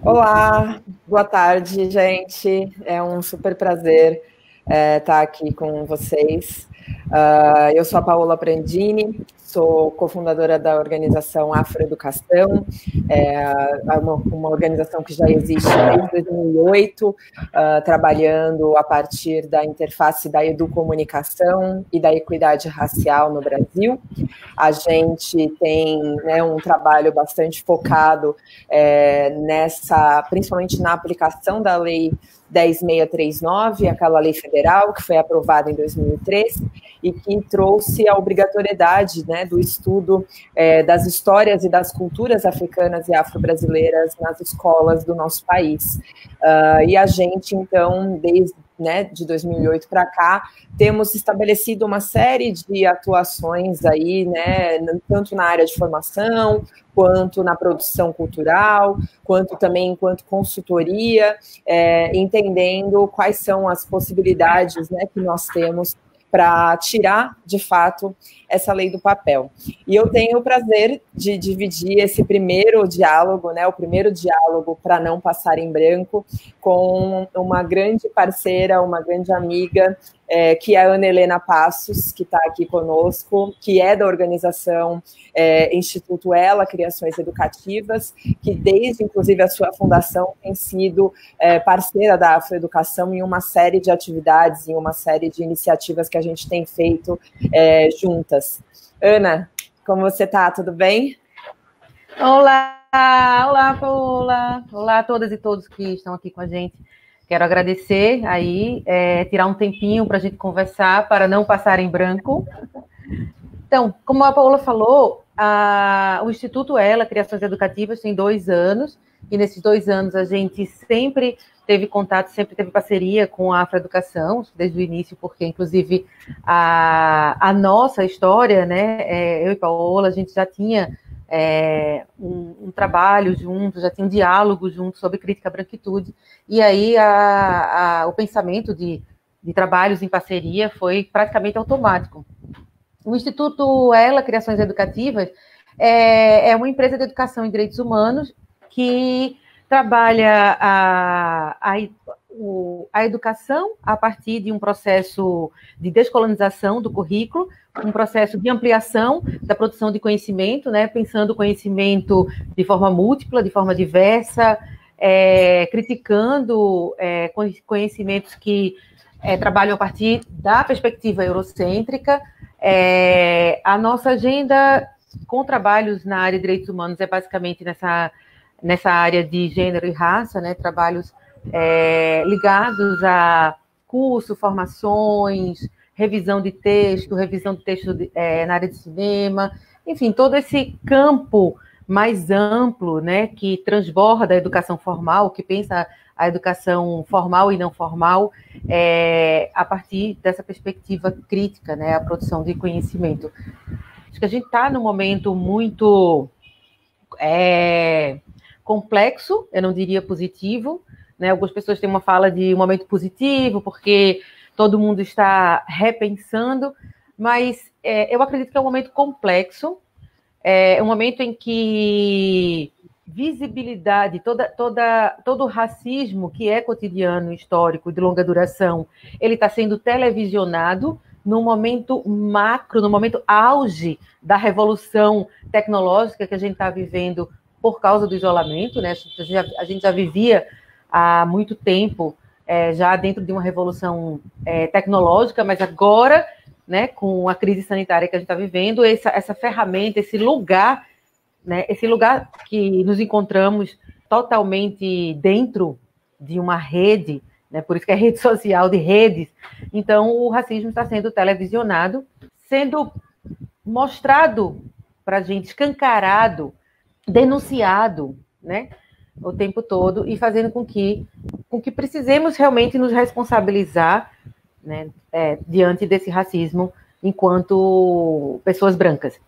Olá, boa tarde, gente. É um super prazer estar aqui com vocês. Eu sou a Paola Prandini, sou cofundadora da organização Afroeducação, uma organização que já existe desde 2008, trabalhando a partir da interface da educomunicação e da equidade racial no Brasil. A gente tem, né, um trabalho bastante focado principalmente na aplicação da Lei 10.639, aquela lei federal que foi aprovada em 2003 e que trouxe a obrigatoriedade, né, do estudo das histórias e das culturas africanas e afro-brasileiras nas escolas do nosso país. E a gente, então, desde de 2008 para cá, temos estabelecido uma série de atuações aí, né, tanto na área de formação, quanto na produção cultural, quanto também enquanto consultoria, entendendo quais são as possibilidades, né, que nós temos para tirar, de fato, essa lei do papel. E eu tenho o prazer de dividir esse primeiro diálogo, né, o primeiro diálogo para não passar em branco, com uma grande parceira, uma grande amiga, que é a Ana Helena Passos, que está aqui conosco, que é da organização Instituto Ela, Criações Educativas, que desde, inclusive, a sua fundação tem sido parceira da Afroeducação em uma série de atividades, em uma série de iniciativas que a gente tem feito juntas. Ana, como você está? Tudo bem? Olá, Paola. Olá a todas e todos que estão aqui com a gente. Quero agradecer aí, tirar um tempinho para a gente conversar, para não passar em branco. Então, como a Paola falou, o Instituto Ela, Criações Educativas, tem 2 anos, e nesses 2 anos a gente sempre teve contato, sempre teve parceria com a Afroeducação, desde o início, porque, inclusive, a nossa história, né, eu e Paola, a gente já tinha um trabalho junto, já tinha um diálogo junto sobre crítica à branquitude, e aí o pensamento de trabalhos em parceria foi praticamente automático. O Instituto Ela, Criações Educativas, é uma empresa de educação em direitos humanos que trabalha a educação a partir de um processo de descolonização do currículo, um processo de ampliação da produção de conhecimento, né, pensando o conhecimento de forma múltipla, de forma diversa, criticando conhecimentos que trabalham a partir da perspectiva eurocêntrica. A nossa agenda com trabalhos na área de direitos humanos é basicamente nessa área de gênero e raça, né, trabalhos ligados a curso, formações, revisão de texto na área de cinema, enfim, todo esse campo mais amplo, né, que transborda a educação formal, que pensa a educação formal e não formal, a partir dessa perspectiva crítica, né, a produção de conhecimento. Acho que a gente está num momento muito complexo, eu não diria positivo, né? Algumas pessoas têm uma fala de um momento positivo, porque todo mundo está repensando, mas eu acredito que é um momento complexo, um momento em que visibilidade, todo o racismo que é cotidiano, histórico, de longa duração, ele está sendo televisionado no momento macro, no momento auge da revolução tecnológica que a gente está vivendo por causa do isolamento, né? A gente já vivia há muito tempo já dentro de uma revolução tecnológica, mas agora, né, com a crise sanitária que a gente está vivendo, essa ferramenta, esse lugar, né, esse lugar que nos encontramos totalmente dentro de uma rede, né, por isso que é rede social de redes, então o racismo está sendo televisionado, sendo mostrado para a gente, escancarado, denunciado, né, o tempo todo, e fazendo com que precisemos realmente nos responsabilizar, né, diante desse racismo enquanto pessoas brancas.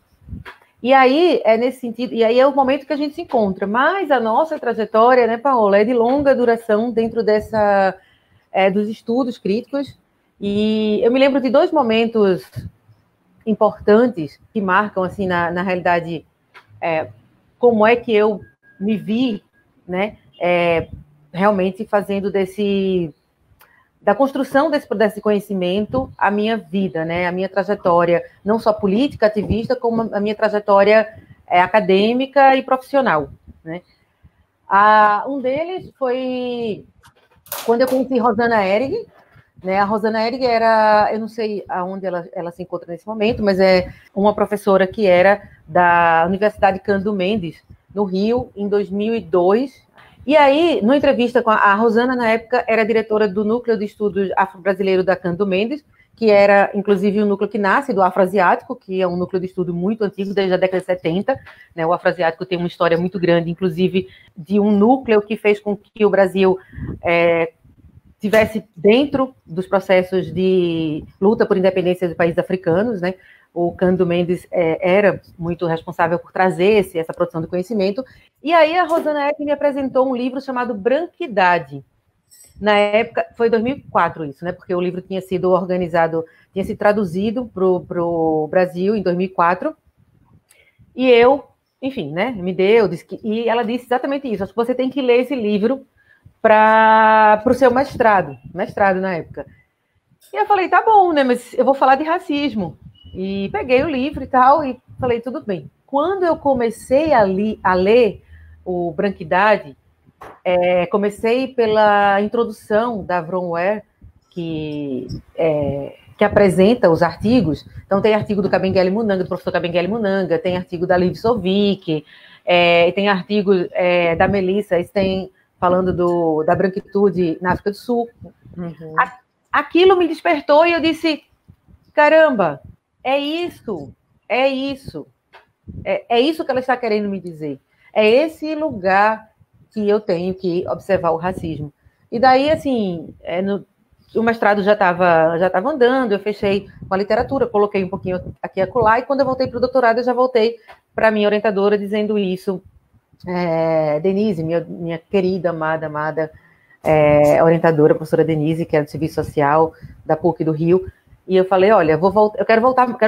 E aí, nesse sentido, e aí é o momento que a gente se encontra, mas a nossa trajetória, né, Paola, é de longa duração dentro dos estudos críticos, e eu me lembro de 2 momentos importantes que marcam, assim, na realidade, como é que eu me vi, né, realmente fazendo da construção desse conhecimento a minha vida, né? A minha trajetória, não só política, ativista, como a minha trajetória acadêmica e profissional, né? Um deles foi quando eu conheci Rosana Ehrig, né? A Rosana Ehrig eu não sei aonde ela se encontra nesse momento, mas é uma professora que era da Universidade Cândido Mendes, no Rio, em 2002. E aí, numa entrevista com a Rosana, na época, era diretora do Núcleo de Estudos Afro-Brasileiro da Cândido Mendes, que era, inclusive, um núcleo que nasce do afroasiático, que é um núcleo de estudo muito antigo, desde a década de 70. Né? O afroasiático tem uma história muito grande, inclusive, de um núcleo que fez com que o Brasil tivesse dentro dos processos de luta por independência dos países africanos, né? O Cândido Mendes era muito responsável por trazer essa produção de conhecimento. E aí a Rosana Ehrig me apresentou um livro chamado Branquidade. Na época, foi 2004 isso, né? Porque o livro tinha sido tinha sido traduzido para o Brasil em 2004. E eu, enfim, né? E ela disse exatamente isso. Acho que você tem que ler esse livro para o seu mestrado na época. E eu falei, tá bom, né? Mas eu vou falar de racismo. E peguei o livro e tal, e falei, tudo bem. Quando eu comecei a ler o Branquidade, comecei pela introdução da Vron Ware, que apresenta os artigos. Então, tem artigo do Kabengele Munanga, do professor Kabengele Munanga, tem artigo da Liv Sovic, tem artigo da Melissa Stein, falando da branquitude na África do Sul. Uhum. Aquilo me despertou e eu disse, caramba, é isso que ela está querendo me dizer. É esse lugar que eu tenho que observar o racismo. E daí, assim, o mestrado já estava andando, eu fechei com a literatura, coloquei um pouquinho aqui e acolá, e quando eu voltei para o doutorado, eu já voltei para a minha orientadora dizendo isso. Denise, minha querida, amada orientadora, professora Denise, que é do Serviço Social da PUC do Rio, e eu falei, olha, eu quero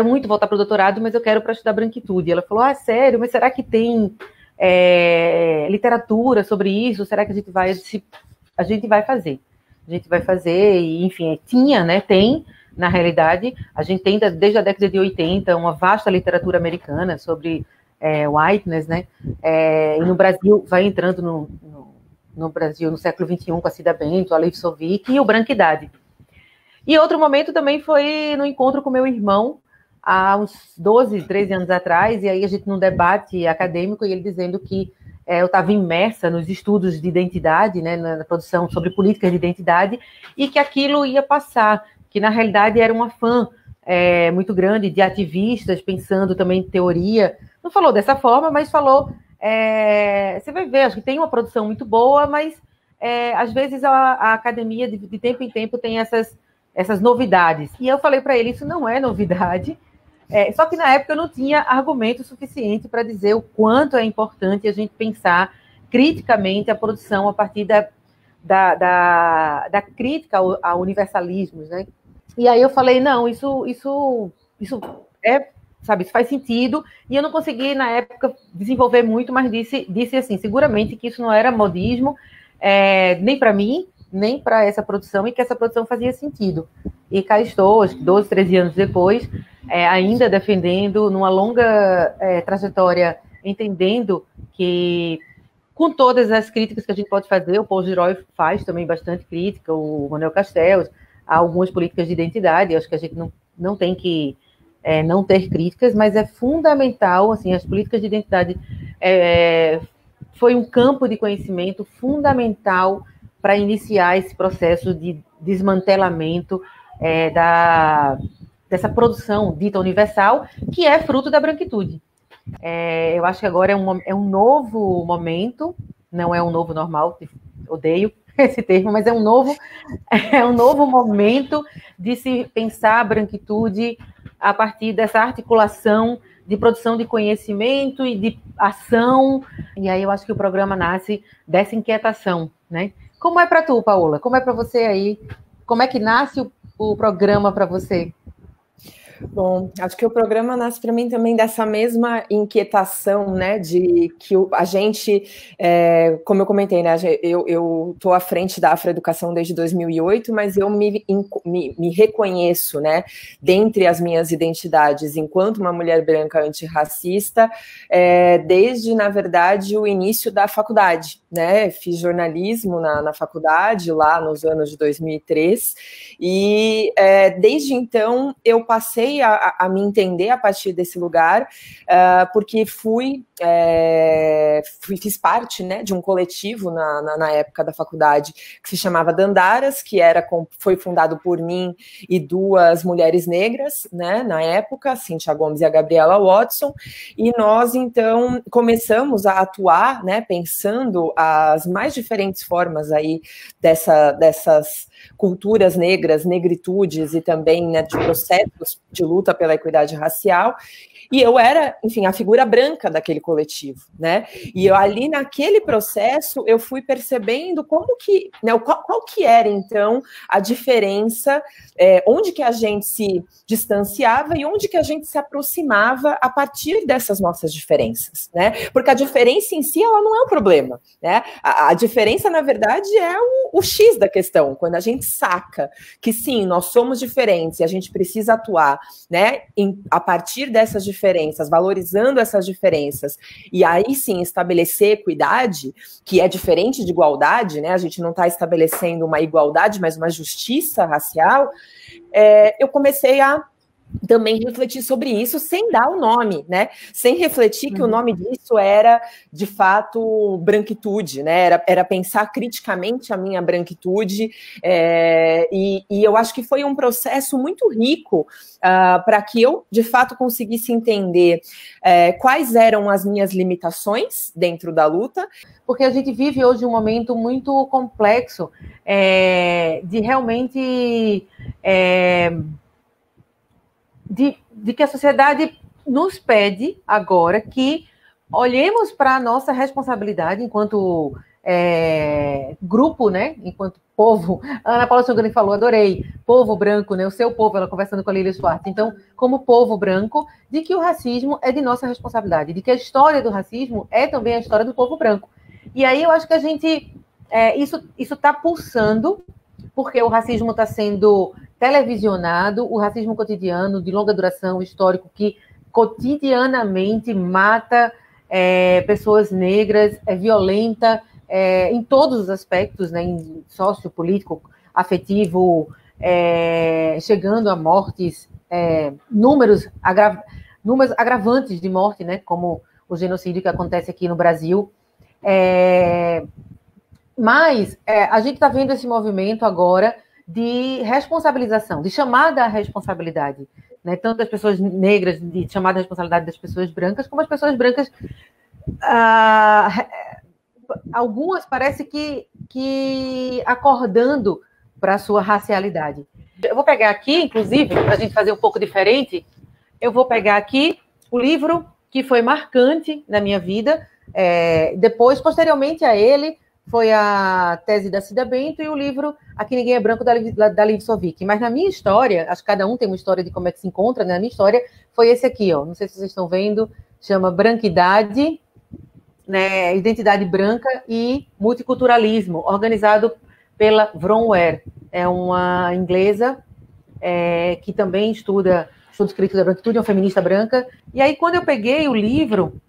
muito voltar para o doutorado, mas eu quero para estudar branquitude. E ela falou, sério, mas será que tem literatura sobre isso? Será que a gente vai fazer? A gente vai fazer, e enfim, tem, na realidade, a gente tem desde a década de 80 uma vasta literatura americana sobre whiteness, né? E no Brasil, vai entrando no Brasil no século XXI com a Cida Bento, a Liv Sovic e o Branquidade. E outro momento também foi no encontro com meu irmão, há uns 12, 13 anos atrás, e aí a gente num debate acadêmico, e ele dizendo que eu estava imersa nos estudos de identidade, né, na produção sobre políticas de identidade, e que aquilo ia passar, que na realidade era uma fã muito grande de ativistas, pensando também em teoria. Não falou dessa forma, mas falou, você vai ver, acho que tem uma produção muito boa, mas às vezes a academia de tempo em tempo tem essas novidades. E eu falei para ele, isso não é novidade, só que na época eu não tinha argumento suficiente para dizer o quanto é importante a gente pensar criticamente a produção a partir da crítica a universalismos, né? E aí eu falei, não, isso faz sentido, e eu não consegui, na época, desenvolver muito, mas disse assim, seguramente que isso não era modismo, nem para mim, nem para essa produção, e que essa produção fazia sentido. E cá estou, 12, 13 anos depois, ainda defendendo, numa longa trajetória, entendendo que, com todas as críticas que a gente pode fazer, o Paul Gilroy faz também bastante crítica, o Manuel Castells, há algumas políticas de identidade, acho que a gente não tem que não ter críticas, mas é fundamental, assim, as políticas de identidade foi um campo de conhecimento fundamental para iniciar esse processo de desmantelamento dessa produção dita universal, que é fruto da branquitude. Eu acho que agora é um novo momento, não é um novo normal, odeio esse termo, mas é um novo momento de se pensar a branquitude a partir dessa articulação de produção de conhecimento e de ação, e aí eu acho que o programa nasce dessa inquietação, né? Como é para tu, Paola? Como é para você aí? Como é que nasce o programa para você? Bom, acho que o programa nasce para mim também dessa mesma inquietação, né, de que a gente, como eu comentei, né, eu estou à frente da Afroeducação desde 2008, mas eu me reconheço, né, dentre as minhas identidades, enquanto uma mulher branca antirracista, desde, na verdade, o início da faculdade, né, fiz jornalismo na faculdade, lá nos anos de 2003, e desde então eu passei a me entender a partir desse lugar, porque fiz parte, né, de um coletivo na época da faculdade que se chamava Dandaras, que foi fundado por mim e duas mulheres negras, né, na época, Cíntia Gomes e a Gabriela Watson, e nós então começamos a atuar, né, pensando as mais diferentes formas aí dessas culturas negras, negritudes e também, né, de processos de luta pela equidade racial, e eu era, enfim, a figura branca daquele coletivo, né, e eu ali naquele processo eu fui percebendo como que, né, qual que era então a diferença, onde que a gente se distanciava e onde que a gente se aproximava a partir dessas nossas diferenças, né, porque a diferença em si, ela não é um problema, né, a diferença, na verdade, é o X da questão, quando a gente saca que sim, nós somos diferentes e a gente precisa atuar, né, a partir dessas diferenças, valorizando essas diferenças, e aí sim estabelecer equidade, que é diferente de igualdade, né, a gente não está estabelecendo uma igualdade, mas uma justiça racial, eu comecei a também refletir sobre isso sem dar o nome, né? Sem refletir que o nome disso era, de fato, branquitude, né? Era pensar criticamente a minha branquitude, e eu acho que foi um processo muito rico para que eu, de fato, conseguisse entender quais eram as minhas limitações dentro da luta. Porque a gente vive hoje um momento muito complexo de realmente... De que a sociedade nos pede agora que olhemos para a nossa responsabilidade enquanto grupo, né? Enquanto povo. A Ana Paula Sogani falou, adorei, povo branco, né? O seu povo, ela conversando com a Lilia Schwartz. Então, como povo branco, de que o racismo é de nossa responsabilidade, de que a história do racismo é também a história do povo branco. E aí eu acho que a gente... isso está pulsando, porque o racismo está sendo televisionado, o racismo cotidiano, de longa duração, histórico, que cotidianamente mata pessoas negras, é violenta em todos os aspectos, né, em sociopolítico, afetivo, chegando a mortes, números agravantes de morte, né, como o genocídio que acontece aqui no Brasil. Mas a gente está vendo esse movimento agora de responsabilização, de chamada à responsabilidade, né? Tanto das pessoas negras, de chamada à responsabilidade das pessoas brancas, como as pessoas brancas, algumas parece que acordando para a sua racialidade. Eu vou pegar aqui, inclusive, para a gente fazer um pouco diferente, eu vou pegar aqui o livro que foi marcante na minha vida, depois, posteriormente a ele, foi a tese da Cida Bento e o livro Aqui Ninguém é Branco, da Liv Sovic. Mas na minha história, acho que cada um tem uma história de como é que se encontra, né? Na minha história foi esse aqui, ó. Não sei se vocês estão vendo, chama Branquidade, né? Identidade Branca e Multiculturalismo, organizado pela Vron Ware. É uma inglesa que também estuda escrito da branquitude, é uma feminista branca. E aí, quando eu peguei o livro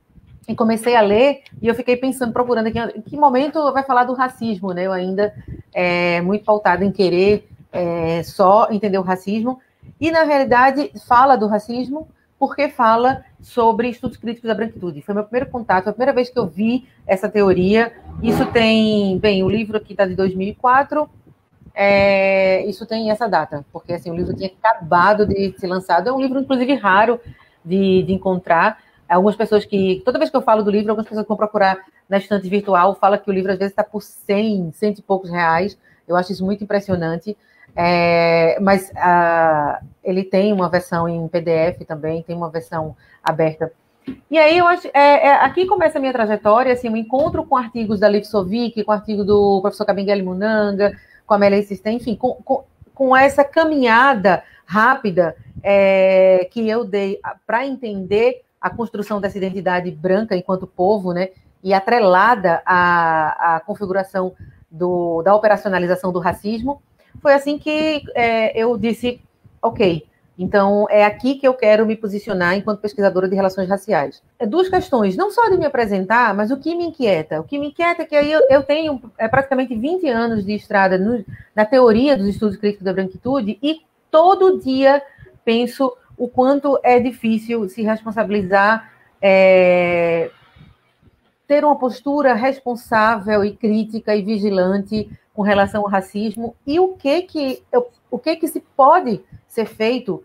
e comecei a ler, e eu fiquei pensando, procurando aqui, em que momento vai falar do racismo, né? Eu ainda muito pautada em querer só entender o racismo, e na realidade fala do racismo porque fala sobre estudos críticos da branquitude. Foi meu primeiro contato, foi a primeira vez que eu vi essa teoria. Isso tem, bem, o livro aqui está de 2004, isso tem essa data, porque assim, o livro tinha acabado de ser lançado, é um livro, inclusive, raro de encontrar. Algumas pessoas toda vez que eu falo do livro, algumas pessoas que vão procurar na estante virtual, falam que o livro às vezes está por 100 e poucos reais. Eu acho isso muito impressionante. Mas ele tem uma versão em PDF também, tem uma versão aberta. E aí eu acho, aqui começa a minha trajetória, assim, um encontro com artigos da Liv Sovic, com artigo do professor Kabengele Munanga, com a Amélia Sistem, enfim, com essa caminhada rápida que eu dei para entender a construção dessa identidade branca enquanto povo, né, e atrelada à configuração da operacionalização do racismo, foi assim que eu disse, ok, então é aqui que eu quero me posicionar enquanto pesquisadora de relações raciais. Duas questões, não só de me apresentar, mas o que me inquieta. O que me inquieta é que aí eu tenho praticamente 20 anos de estrada na teoria dos estudos críticos da branquitude e todo dia penso o quanto é difícil se responsabilizar, ter uma postura responsável e crítica e vigilante com relação ao racismo e o que se pode ser feito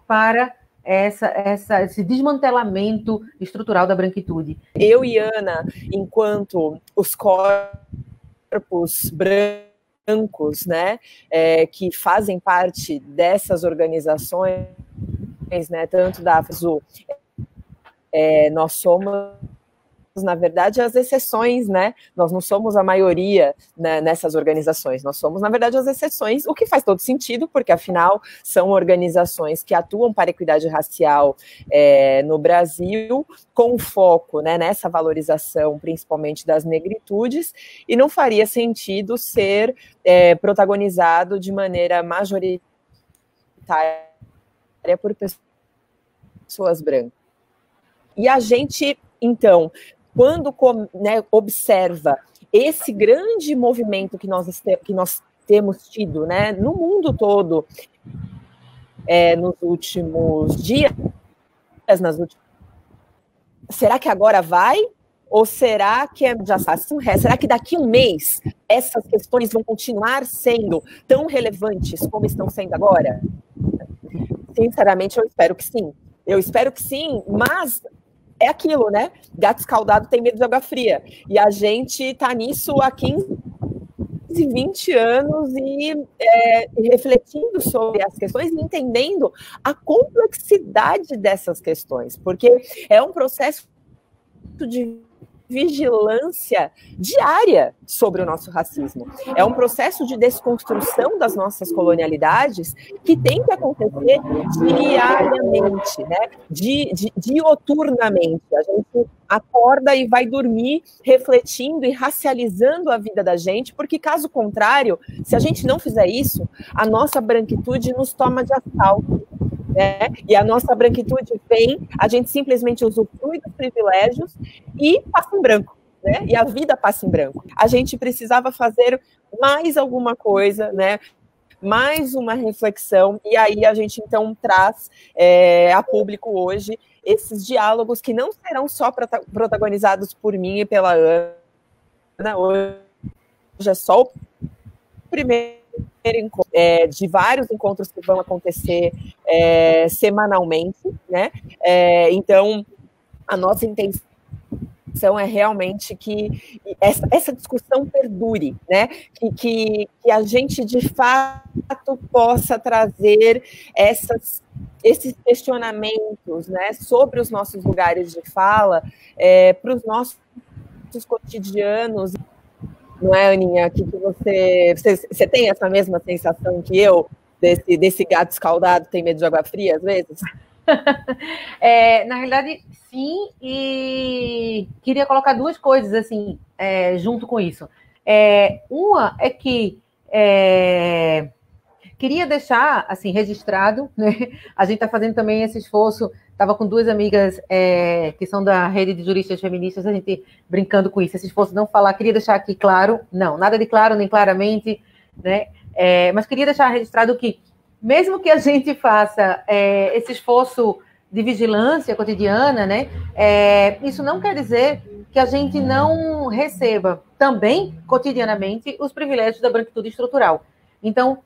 para esse desmantelamento estrutural da branquitude. Eu e Ana, enquanto os corpos brancos, né, que fazem parte dessas organizações, né, tanto da AFSU, nós somos, na verdade, as exceções, né? Nós não somos a maioria, né, nessas organizações, nós somos, na verdade, as exceções, o que faz todo sentido, porque, afinal, são organizações que atuam para a equidade racial no Brasil, com foco, né, nessa valorização, principalmente das negritudes, e não faria sentido ser protagonizado de maneira majoritária por pessoas brancas. E a gente, então, quando, né, observa esse grande movimento que nós temos tido, né, no mundo todo, nos últimos dias, será que agora vai? Ou será que já está assim? Será que daqui a um mês essas questões vão continuar sendo tão relevantes como estão sendo agora? Sinceramente, eu espero que sim. Eu espero que sim, mas é aquilo, né? Gato escaldado tem medo de água fria. E a gente está nisso há 15, 20 anos e refletindo sobre as questões e entendendo a complexidade dessas questões, porque é um processo de vigilância diária sobre o nosso racismo. É um processo de desconstrução das nossas colonialidades que tem que acontecer diariamente, né? Dioturnamente. A gente acorda e vai dormir refletindo e racializando a vida da gente, porque, caso contrário, se a gente não fizer isso, a nossa branquitude nos toma de assalto. Né? E a nossa branquitude vem, a gente simplesmente usufrui dos privilégios e passa em branco, né? E a vida passa em branco. A gente precisava fazer mais alguma coisa, né? Mais uma reflexão, e aí a gente então traz a público hoje esses diálogos que não serão só protagonizados por mim e pela Ana. Hoje é só o primeiro encontro, de vários encontros que vão acontecer semanalmente, né? Então, a nossa intenção é realmente que essa discussão perdure, né? Que a gente, de fato, possa trazer esses questionamentos, né, sobre os nossos lugares de fala para os nossos cotidianos. Não é, Aninha? Que você tem essa mesma sensação que eu, desse gato escaldado tem medo de água fria, às vezes? Na realidade, sim, e queria colocar duas coisas, assim, junto com isso. Uma é que queria deixar, assim, registrado, né? A gente está fazendo também esse esforço. Estava com duas amigas que são da rede de juristas feministas, a gente brincando com isso, esse esforço de não falar, queria deixar aqui claro, não, nada de claro, nem claramente, né? Mas queria deixar registrado que, mesmo que a gente faça esse esforço de vigilância cotidiana, né? Isso não quer dizer que a gente não receba também, cotidianamente, os privilégios da branquitude estrutural. Então,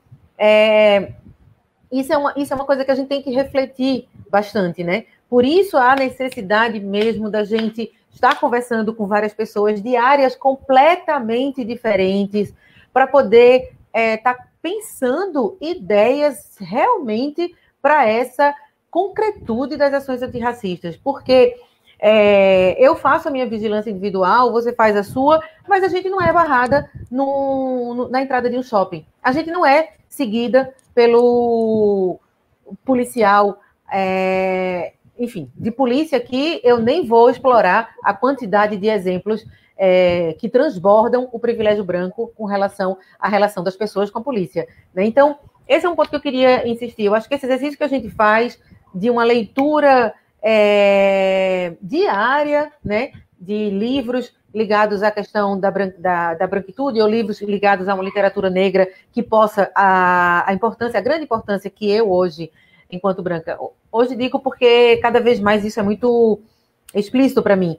isso é uma coisa que a gente tem que refletir bastante, né? Por isso há necessidade mesmo da gente estar conversando com várias pessoas de áreas completamente diferentes para poder estar pensando ideias realmente para essa concretude das ações antirracistas. Porque eu faço a minha vigilância individual, você faz a sua, mas a gente não é barrada na entrada de um shopping. A gente não é seguida pelo policial, enfim, de polícia que eu nem vou explorar a quantidade de exemplos que transbordam o privilégio branco com relação à relação das pessoas com a polícia, né? Então, esse é um ponto que eu queria insistir. Eu acho que esse exercício que a gente faz de uma leitura diária, né, de livros ligados à questão da branquitude, ou livros ligados a uma literatura negra que possa, a grande importância que eu hoje, enquanto branca, hoje digo porque cada vez mais isso é muito explícito para mim,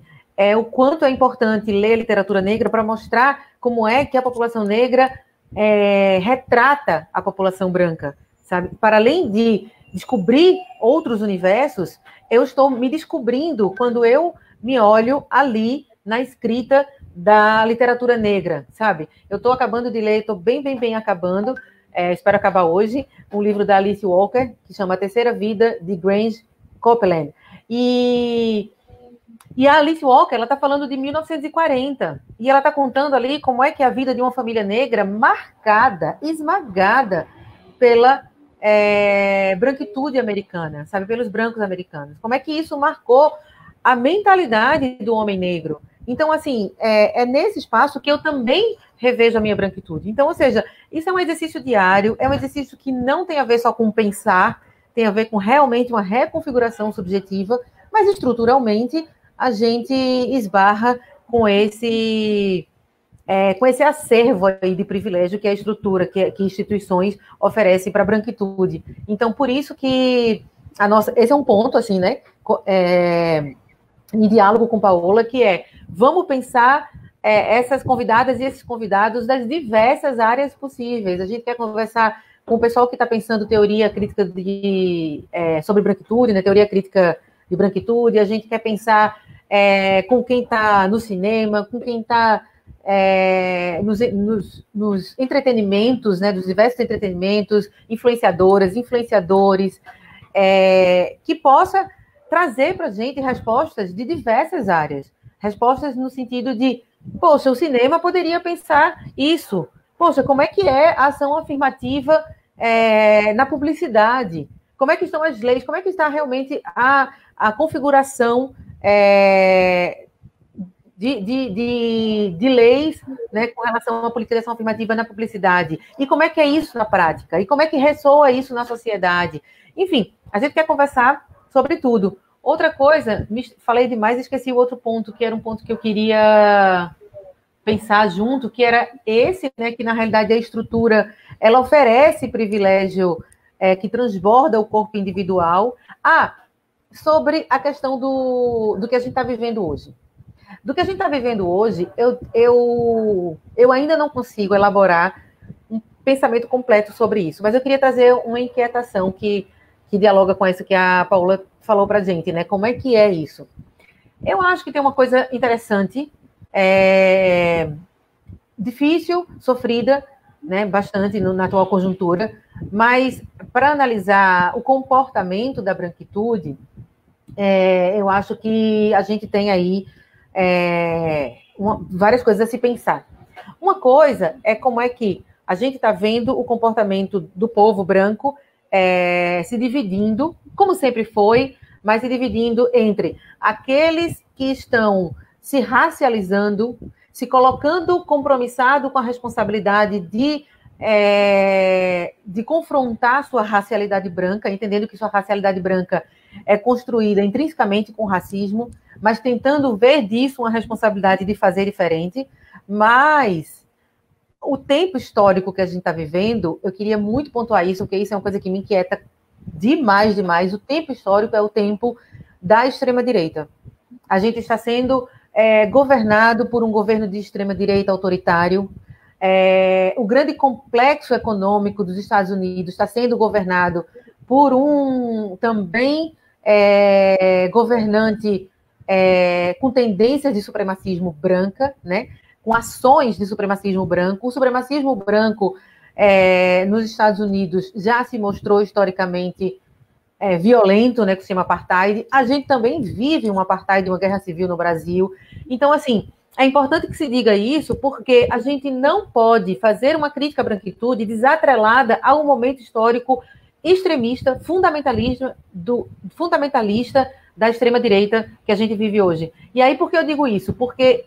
o quanto é importante ler literatura negra para mostrar como é que a população negra retrata a população branca, sabe? Para além de descobrir outros universos, eu estou me descobrindo quando eu me olho ali na escrita da literatura negra, sabe? Eu estou acabando de ler, estou bem acabando, espero acabar hoje, um livro da Alice Walker, que chama A Terceira Vida, de Grange Copeland. E a Alice Walker, ela está falando de 1940, e ela está contando ali como é que é a vida de uma família negra marcada, esmagada pela branquitude americana, sabe? Pelos brancos americanos. Como é que isso marcou a mentalidade do homem negro. Então, assim, é nesse espaço que eu também revejo a minha branquitude. Então, ou seja, isso é um exercício diário, é um exercício que não tem a ver só com pensar, tem a ver com realmente uma reconfiguração subjetiva, mas estruturalmente a gente esbarra com esse acervo aí de privilégio que a estrutura, que instituições oferecem para a branquitude. Então, por isso que esse é um ponto, assim, né, em diálogo com Paola, que vamos pensar essas convidadas e esses convidados das diversas áreas possíveis. A gente quer conversar com o pessoal que está pensando teoria crítica sobre branquitude, né, teoria crítica de branquitude, a gente quer pensar com quem está no cinema, com quem está nos entretenimentos, né, dos diversos entretenimentos, influenciadoras, influenciadores, que possa trazer para a gente respostas de diversas áreas. Respostas no sentido de, poxa, o cinema poderia pensar isso. Poxa, como é que é a ação afirmativa na publicidade? Como é que estão as leis? Como é que está realmente a configuração de leis, né, com relação à ação afirmativa na publicidade? E como é que é isso na prática? E como é que ressoa isso na sociedade? Enfim, a gente quer conversar sobre tudo. Outra coisa, falei demais e esqueci o outro ponto, que era um ponto que eu queria pensar junto, que era esse, né, que na realidade a estrutura, ela oferece privilégio que transborda o corpo individual. Sobre a questão do que a gente está vivendo hoje. Do que a gente está vivendo hoje, eu ainda não consigo elaborar um pensamento completo sobre isso, mas eu queria trazer uma inquietação que dialoga com isso que a Paola falou para a gente, né? Como é que é isso? Eu acho que tem uma coisa interessante, difícil, sofrida, né? Bastante na atual conjuntura, mas para analisar o comportamento da branquitude, eu acho que a gente tem aí várias coisas a se pensar. Uma coisa é como é que a gente está vendo o comportamento do povo branco se dividindo, como sempre foi, mas se dividindo entre aqueles que estão se racializando, se colocando compromissado com a responsabilidade de confrontar sua racialidade branca, entendendo que sua racialidade branca é construída intrinsecamente com racismo, mas tentando ver disso uma responsabilidade de fazer diferente. Mas o tempo histórico que a gente está vivendo, eu queria muito pontuar isso, porque isso é uma coisa que me inquieta demais. O tempo histórico é o tempo da extrema-direita. A gente está sendo governado por um governo de extrema-direita autoritário. O grande complexo econômico dos Estados Unidos está sendo governado por um também governante com tendências de supremacismo branca, né? Com ações de supremacismo branco. O supremacismo branco nos Estados Unidos já se mostrou historicamente violento, né, com o sistema apartheid. A gente também vive um apartheid, uma guerra civil no Brasil. Então, assim, é importante que se diga isso, porque a gente não pode fazer uma crítica à branquitude desatrelada a um momento histórico extremista, fundamentalista da extrema-direita que a gente vive hoje. E aí, por que eu digo isso? Porque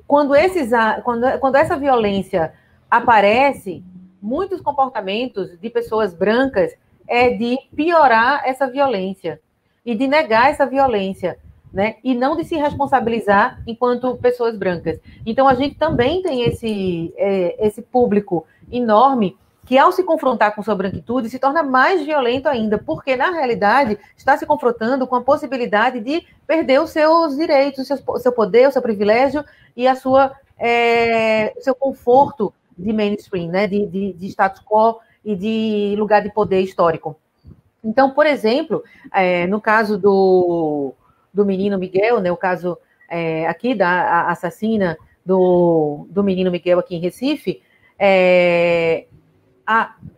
quando essa violência aparece, muitos comportamentos de pessoas brancas é de piorar essa violência e de negar essa violência, né? E não de se responsabilizar enquanto pessoas brancas. Então, a gente também tem esse público enorme que, ao se confrontar com sua branquitude, se torna mais violento ainda, porque, na realidade, está se confrontando com a possibilidade de perder os seus direitos, o seu poder, o seu privilégio e o seu conforto de mainstream, né? de status quo e de lugar de poder histórico. Então, por exemplo, no caso do menino Miguel, né, o caso aqui da assassina do menino Miguel aqui em Recife,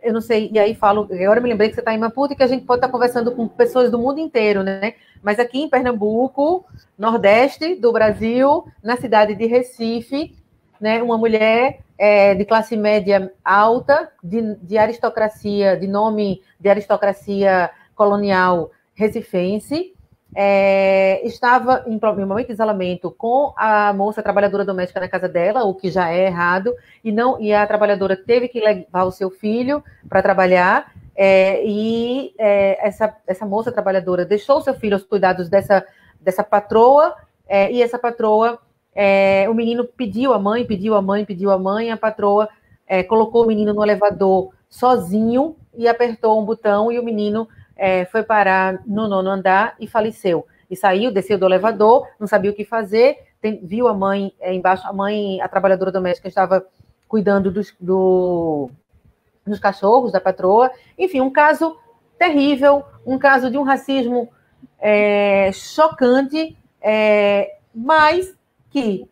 eu não sei, e aí falo, agora eu me lembrei que você está em Maputo e que a gente pode estar conversando com pessoas do mundo inteiro, né? Mas aqui em Pernambuco, nordeste do Brasil, na cidade de Recife, né, uma mulher de classe média alta, de aristocracia, de nome de aristocracia colonial recifense, estava em momento de isolamento com a moça trabalhadora doméstica na casa dela, o que já é errado, e a trabalhadora teve que levar o seu filho para trabalhar, essa moça trabalhadora deixou o seu filho aos cuidados dessa patroa, e essa patroa, o menino pediu a mãe, a patroa colocou o menino no elevador sozinho e apertou um botão e o menino foi parar no 9º andar e faleceu. E saiu, desceu do elevador, não sabia o que fazer, viu a mãe embaixo, a trabalhadora doméstica estava cuidando dos cachorros da patroa. Enfim, um caso terrível, um caso de um racismo chocante, mas que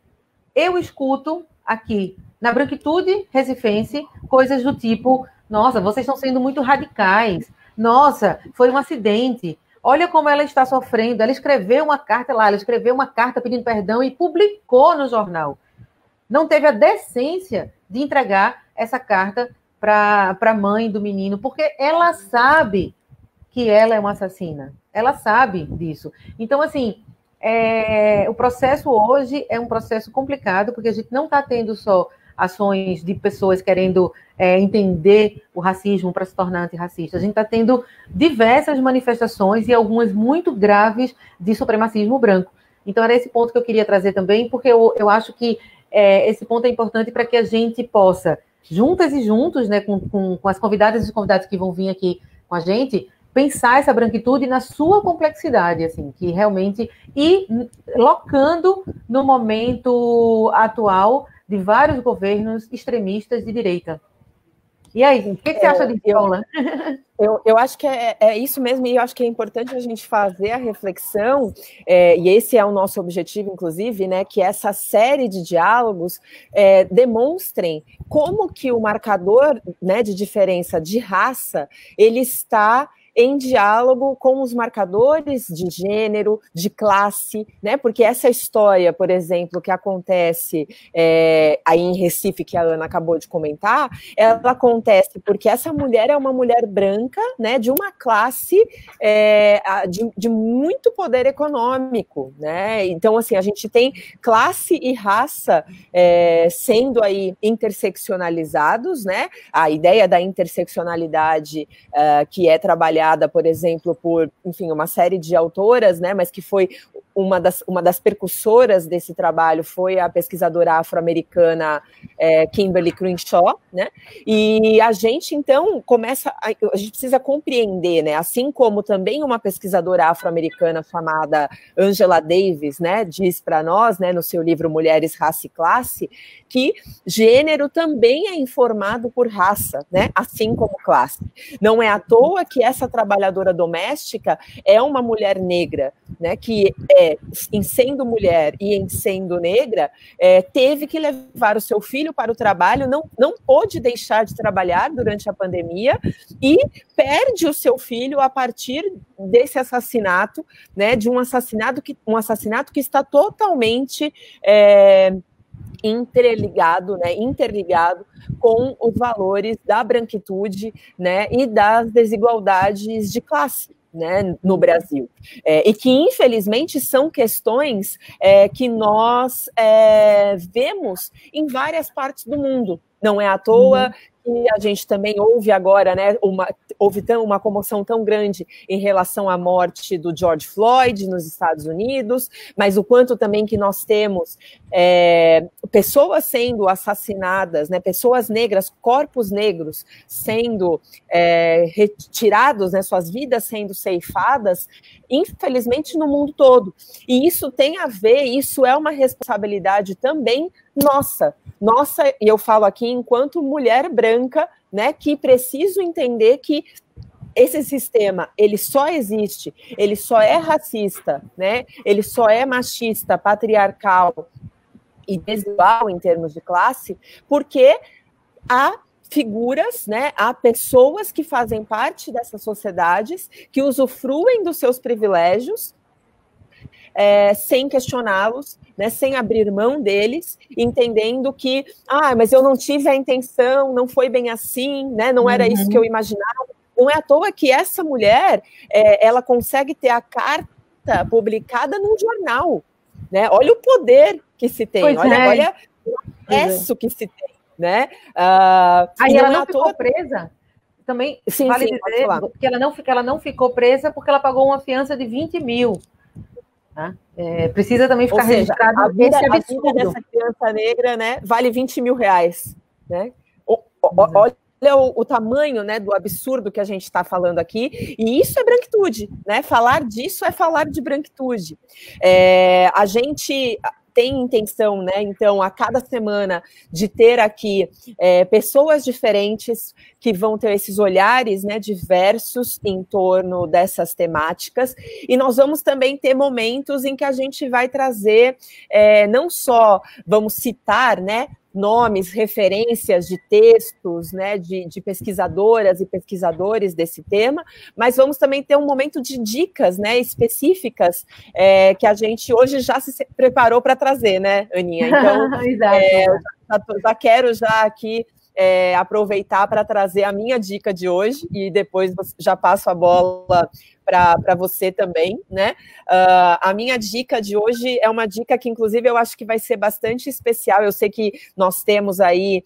eu escuto aqui na branquitude recifense coisas do tipo: nossa, vocês estão sendo muito radicais. Nossa, foi um acidente. Olha como ela está sofrendo. Ela escreveu uma carta pedindo perdão e publicou no jornal. Não teve a decência de entregar essa carta para a mãe do menino, porque ela sabe que ela é uma assassina. Ela sabe disso. Então, assim, o processo hoje é um processo complicado, porque a gente não está tendo só ações de pessoas querendo entender o racismo para se tornar antirracista. A gente está tendo diversas manifestações e algumas muito graves de supremacismo branco. Então, era esse ponto que eu queria trazer também, porque eu acho que esse ponto é importante para que a gente possa, juntas e juntos, né, com as convidadas e convidados que vão vir aqui com a gente, pensar essa branquitude na sua complexidade, assim, que realmente, e locando no momento atual de vários governos extremistas de direita. E aí, o que você acha disso, Paula? Eu acho que é isso mesmo, e eu acho que é importante a gente fazer a reflexão, e esse é o nosso objetivo, inclusive, né, que essa série de diálogos demonstrem como que o marcador, né, de diferença de raça, ele está em diálogo com os marcadores de gênero, de classe, né? Porque essa história, por exemplo, que acontece aí em Recife, que a Ana acabou de comentar, ela acontece porque essa mulher é uma mulher branca, né? De uma classe de muito poder econômico, né? Então, assim, a gente tem classe e raça sendo aí interseccionalizados, né? A ideia da interseccionalidade que é trabalhada, por exemplo, por, enfim, uma série de autoras, né, mas que foi uma das percussoras desse trabalho foi a pesquisadora afro-americana Kimberly Crenshaw, né, e a gente, então, a gente precisa compreender, né, assim como também uma pesquisadora afro-americana chamada Angela Davis, né, diz para nós, né, no seu livro Mulheres, Raça e Classe, que gênero também é informado por raça, né, assim como classe. Não é à toa que essa trabalhadora doméstica é uma mulher negra, né, que em sendo mulher e em sendo negra, teve que levar o seu filho para o trabalho, não pôde deixar de trabalhar durante a pandemia e perde o seu filho a partir desse assassinato, né, de um assassinato que está totalmente interligado com os valores da branquitude, né, e das desigualdades de classe, né, no Brasil. E que, infelizmente, são questões que nós vemos em várias partes do mundo. Não é à toa que a gente também ouve agora, né, houve uma comoção tão grande em relação à morte do George Floyd nos Estados Unidos, mas o quanto também que nós temos pessoas sendo assassinadas, né, pessoas negras, corpos negros sendo retirados, né, suas vidas sendo ceifadas, infelizmente no mundo todo. E isso tem a ver, isso é uma responsabilidade também nossa, e eu falo aqui enquanto mulher branca, né, que preciso entender que esse sistema, ele só existe, ele só é racista, né, ele só é machista, patriarcal e desigual em termos de classe, porque há figuras, né, há pessoas que fazem parte dessas sociedades, que usufruem dos seus privilégios, sem questioná-los, né, sem abrir mão deles, entendendo que, mas eu não tive a intenção, não foi bem assim, né, não era isso que eu imaginava. Não é à toa que essa mulher, ela consegue ter a carta publicada num jornal, né? Olha o poder que se tem, olha o acesso que se tem, né? Aí ela não ficou presa? Também vale dizer que ela não ficou presa porque ela pagou uma fiança de 20 mil. Tá? Precisa também ficar registrado a vida dessa criança negra, né, vale 20 mil reais, né? Olha o tamanho, né, do absurdo que a gente está falando aqui, e isso é branquitude, né? Falar disso é falar de branquitude. A gente tem intenção, né, então, a cada semana, de ter aqui pessoas diferentes que vão ter esses olhares, né, diversos em torno dessas temáticas, e nós vamos também ter momentos em que a gente vai trazer, não só vamos citar, né, nomes, referências de textos, né, de pesquisadoras e pesquisadores desse tema, mas vamos também ter um momento de dicas, né, específicas, que a gente hoje já se preparou para trazer, né, Aninha? Então, já quero aqui aproveitar para trazer a minha dica de hoje, e depois já passo a bola para você também, né? A minha dica de hoje é uma dica que, inclusive, eu acho que vai ser bastante especial. Eu sei que nós temos aí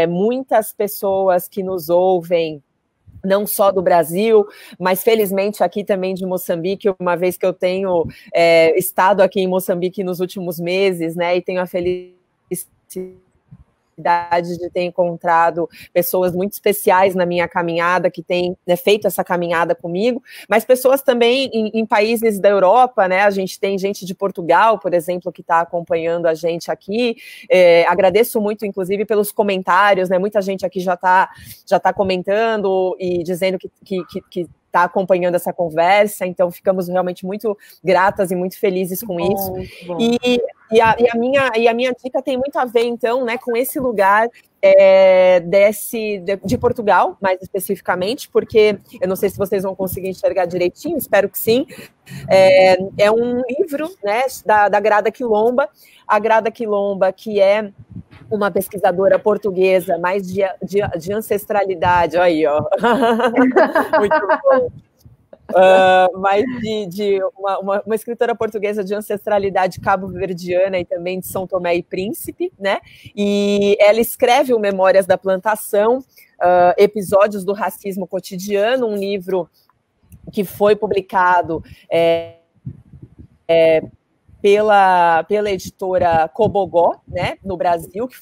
muitas pessoas que nos ouvem, não só do Brasil, mas felizmente aqui também de Moçambique, uma vez que eu tenho estado aqui em Moçambique nos últimos meses, né? E tenho a felicidade de ter encontrado pessoas muito especiais na minha caminhada, que têm, né, feito essa caminhada comigo, mas pessoas também em países da Europa, né? A gente tem gente de Portugal, por exemplo, que está acompanhando a gente aqui. Agradeço muito, inclusive, pelos comentários, né? Muita gente aqui já tá comentando e dizendo que está acompanhando essa conversa, então ficamos realmente muito gratas e muito felizes com isso. E a minha dica tem muito a ver, então, né, com esse lugar de Portugal, mais especificamente, porque eu não sei se vocês vão conseguir enxergar direitinho, espero que sim. É um livro, né, da Grada Quilomba, a Grada Quilomba, que é uma pesquisadora portuguesa, mais de ancestralidade, aí, ó. Muito bom. Mas de uma escritora portuguesa de ancestralidade cabo-verdiana e também de São Tomé e Príncipe, né? E ela escreve o Memórias da Plantação, Episódios do Racismo Cotidiano, um livro que foi publicado pela editora Cobogó, né, no Brasil, que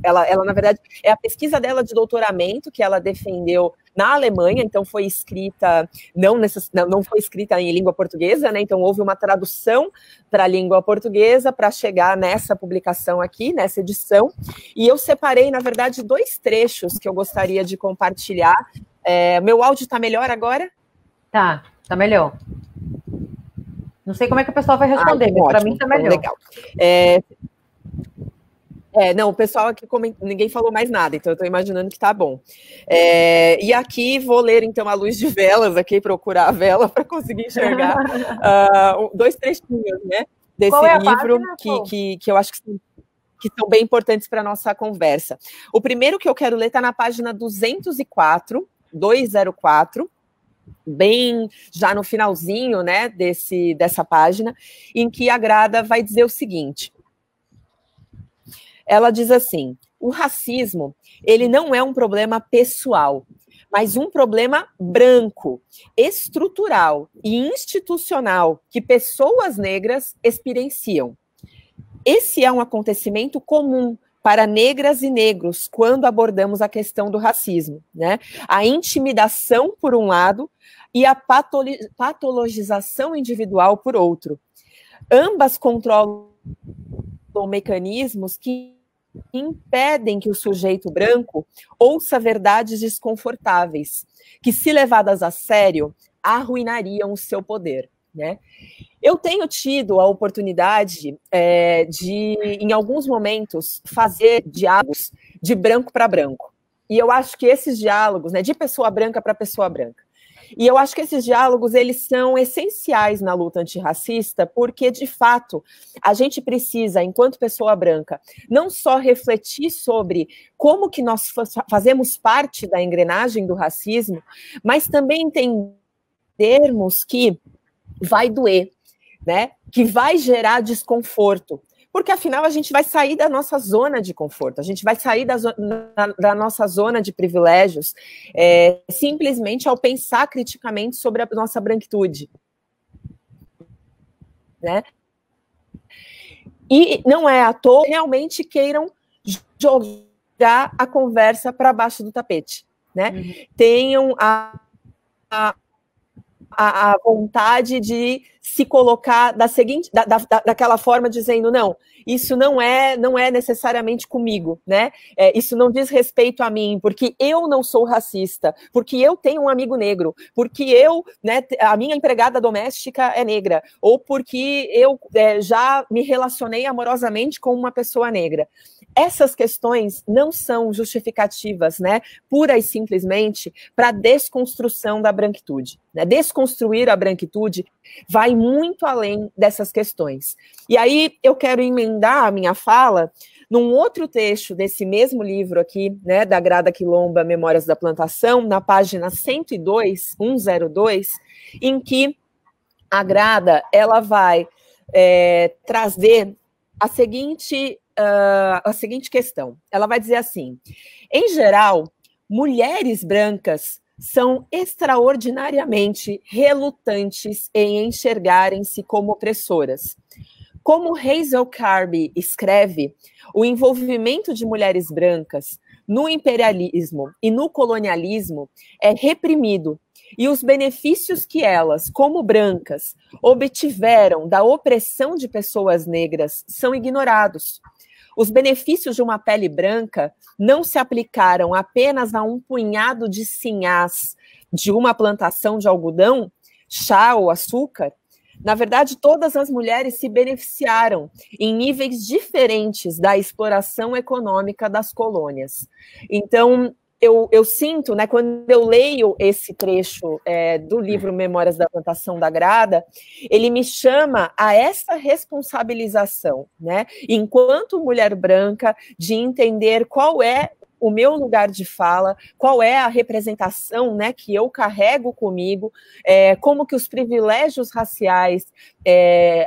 ela, na verdade, é a pesquisa dela de doutoramento que ela defendeu na Alemanha, então foi escrita, não foi escrita em língua portuguesa, né, então houve uma tradução para a língua portuguesa para chegar nessa publicação aqui, nessa edição, e eu separei, na verdade, 2 trechos que eu gostaria de compartilhar. Meu áudio está melhor agora? Tá melhor. Não sei como é que o pessoal vai responder, mas para mim está melhor. Legal. Não, o pessoal aqui ninguém falou mais nada, então eu estou imaginando que tá bom. E aqui vou ler, então, à luz de velas, aqui, procurar a vela para conseguir enxergar 2 trechinhos, né, desse livro que eu acho que são bem importantes para a nossa conversa. O primeiro que eu quero ler está na página 204, bem já no finalzinho, né, dessa página, em que a Grada vai dizer o seguinte. Ela diz assim: o racismo, ele não é um problema pessoal, mas um problema branco, estrutural e institucional que pessoas negras experienciam. Esse é um acontecimento comum para negras e negros quando abordamos a questão do racismo, né? A intimidação, por um lado, e a patologização individual, por outro. Ambas controlam mecanismos que impedem que o sujeito branco ouça verdades desconfortáveis, que, se levadas a sério, arruinariam o seu poder, né? Eu tenho tido a oportunidade de, em alguns momentos, fazer diálogos de branco para branco. E eu acho que esses diálogos, né, de pessoa branca para pessoa branca, e eu acho que esses diálogos, eles são essenciais na luta antirracista, porque, de fato, a gente precisa, enquanto pessoa branca, não só refletir sobre como que nós fazemos parte da engrenagem do racismo, mas também entendermos que vai doer, né? Que vai gerar desconforto. Porque, afinal, a gente vai sair da nossa zona de conforto, a gente vai sair da nossa zona de privilégios simplesmente ao pensar criticamente sobre a nossa branquitude. Né? E não é à toa que realmente queiram jogar a conversa para baixo do tapete. Né? Tenham a vontade de se colocar daquela forma, dizendo, não, isso não é necessariamente comigo, né? Isso não diz respeito a mim, porque eu não sou racista, porque eu tenho um amigo negro, porque a minha empregada doméstica é negra, ou porque eu já me relacionei amorosamente com uma pessoa negra. Essas questões não são justificativas, né, pura e simplesmente para a desconstrução da branquitude. Né? Desconstruir a branquitude vai muito além dessas questões. E aí eu quero emendar a minha fala num outro trecho desse mesmo livro aqui, né, da Grada Quilomba, Memórias da Plantação, na página 102, em que a Grada ela vai trazer a seguinte questão. Ela vai dizer assim: em geral, mulheres brancas são extraordinariamente relutantes em enxergarem-se como opressoras. Como Hazel Carby escreve, o envolvimento de mulheres brancas no imperialismo e no colonialismo é reprimido, e os benefícios que elas, como brancas, obtiveram da opressão de pessoas negras são ignorados. Os benefícios de uma pele branca não se aplicaram apenas a um punhado de sinhás de uma plantação de algodão, chá ou açúcar. Na verdade, todas as mulheres se beneficiaram em níveis diferentes da exploração econômica das colônias. Então, eu sinto, né, quando eu leio esse trecho do livro Memórias da Plantação da Grada, ele me chama a essa responsabilização, né, enquanto mulher branca, de entender qual é o meu lugar de fala, qual é a representação, né, que eu carrego comigo, como que os privilégios raciais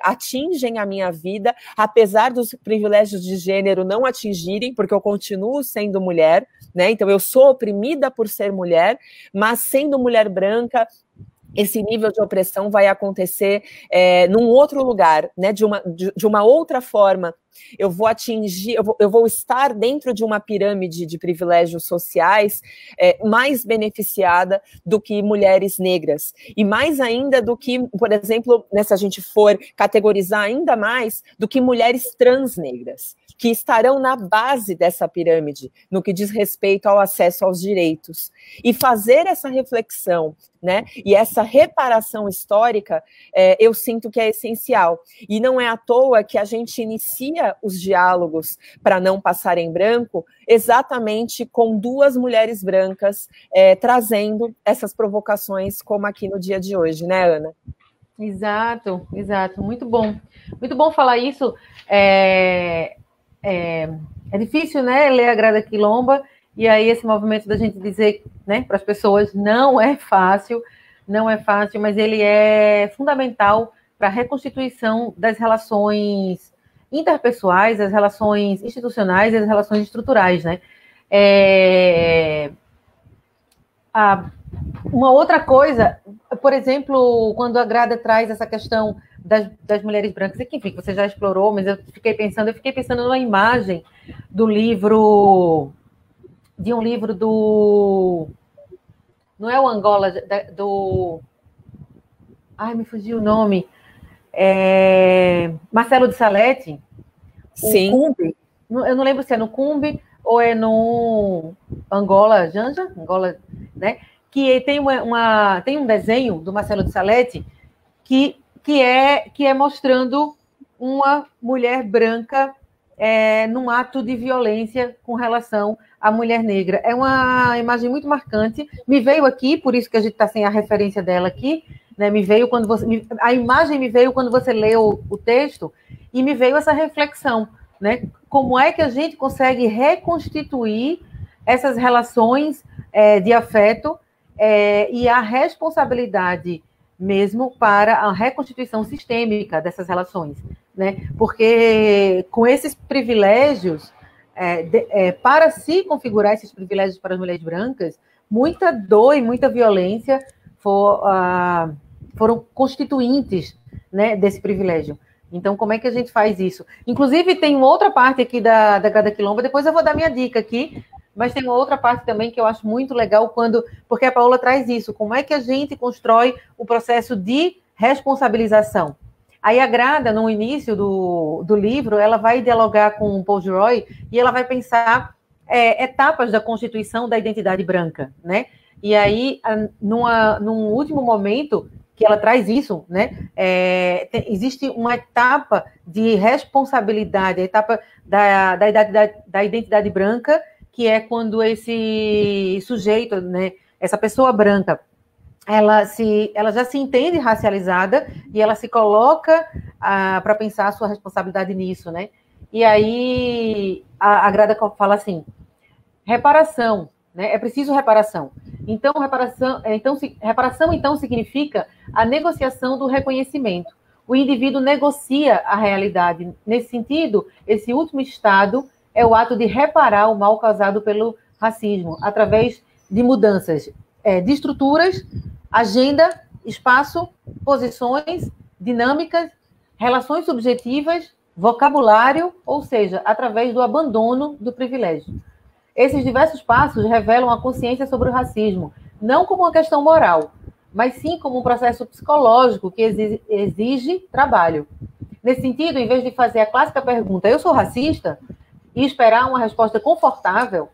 atingem a minha vida, apesar dos privilégios de gênero não atingirem, porque eu continuo sendo mulher, né, então eu sou oprimida por ser mulher, mas sendo mulher branca, esse nível de opressão vai acontecer num outro lugar, né, de uma outra forma eu vou atingir, eu vou estar dentro de uma pirâmide de privilégios sociais mais beneficiada do que mulheres negras. E mais ainda do que, por exemplo, se a gente for categorizar ainda mais, do que mulheres transnegras, que estarão na base dessa pirâmide, no que diz respeito ao acesso aos direitos. E fazer essa reflexão, né, e essa reparação histórica, eu sinto que é essencial. E não é à toa que a gente inicia os diálogos para não passar em branco exatamente com duas mulheres brancas trazendo essas provocações como aqui no dia de hoje, né, Ana? Exato, exato. Muito bom. Muito bom falar isso. É difícil, né, ler a Grada Quilomba, e aí esse movimento da gente dizer, né, para as pessoas, não é fácil, mas ele é fundamental para a reconstituição das relações interpessoais, as relações institucionais e as relações estruturais, né? Uma outra coisa, por exemplo, quando a Grada traz essa questão das mulheres brancas, que enfim, você já explorou, mas eu fiquei pensando numa imagem de um livro do... Não é o Angola, do... Ai, me fugiu o nome. Marcelo de Salete. Sim. Cumbe. Eu não lembro se é no Cumbe ou é no Angola, Janja? Angola, né? Que tem tem um desenho do Marcelo de Salete que é mostrando uma mulher branca num ato de violência com relação à mulher negra. É uma imagem muito marcante. Me veio aqui, por isso que a gente está sem a referência dela aqui, né? A imagem me veio quando você leu o texto e me veio essa reflexão, né? Como é que a gente consegue reconstituir essas relações de afeto e a responsabilidade mesmo para a reconstituição sistêmica dessas relações, né? Porque com esses privilégios, para se configurar esses privilégios para as mulheres brancas, muita dor e muita violência foram constituintes, né, desse privilégio. Então, como é que a gente faz isso? Inclusive, tem uma outra parte aqui da Grada Quilomba, depois eu vou dar minha dica aqui, mas tem uma outra parte também que eu acho muito legal, porque a Paola traz isso, como é que a gente constrói o processo de responsabilização. Aí a Grada, no início do livro, ela vai dialogar com o Paul Gilroy e ela vai pensar etapas da constituição da identidade branca, né? E aí, num último momento que ela traz isso, né? Existe uma etapa de responsabilidade, a etapa da identidade branca, que é quando esse sujeito, né, essa pessoa branca, ela já se entende racializada e ela se coloca para pensar a sua responsabilidade nisso, né? E aí a Grada fala assim, reparação, né? É preciso reparação. Então, reparação significa a negociação do reconhecimento. O indivíduo negocia a realidade. Nesse sentido, esse último estado é o ato de reparar o mal causado pelo racismo, através de mudanças de estruturas, agenda, espaço, posições, dinâmicas, relações subjetivas, vocabulário, ou seja, através do abandono do privilégio. Esses diversos passos revelam a consciência sobre o racismo, não como uma questão moral, mas sim como um processo psicológico que exige trabalho. Nesse sentido, em vez de fazer a clássica pergunta, eu sou racista? E esperar uma resposta confortável,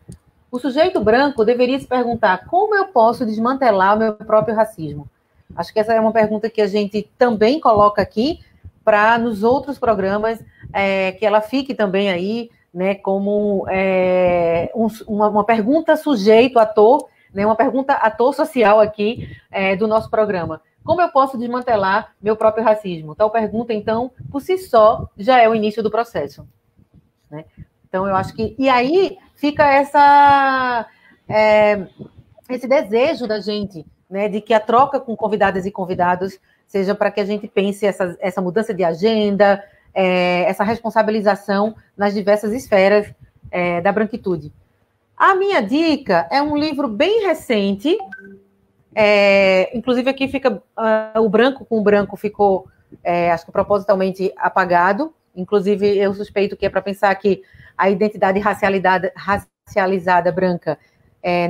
o sujeito branco deveria se perguntar como eu posso desmantelar o meu próprio racismo. Acho que essa é uma pergunta que a gente também coloca aqui para nos outros programas que ela fique também aí, né, como uma pergunta sujeito ator, né, uma pergunta ator social aqui do nosso programa. Como eu posso desmantelar meu próprio racismo? Tal pergunta, então, por si só, já é o início do processo, né? Então, eu acho que... E aí fica esse desejo da gente, né, de que a troca com convidadas e convidados seja para que a gente pense essa mudança de agenda, essa responsabilização nas diversas esferas da branquitude. A minha dica é um livro bem recente, inclusive aqui fica o branco com o branco ficou, acho que propositalmente apagado, Inclusive, eu suspeito que é para pensar que a identidade racializada branca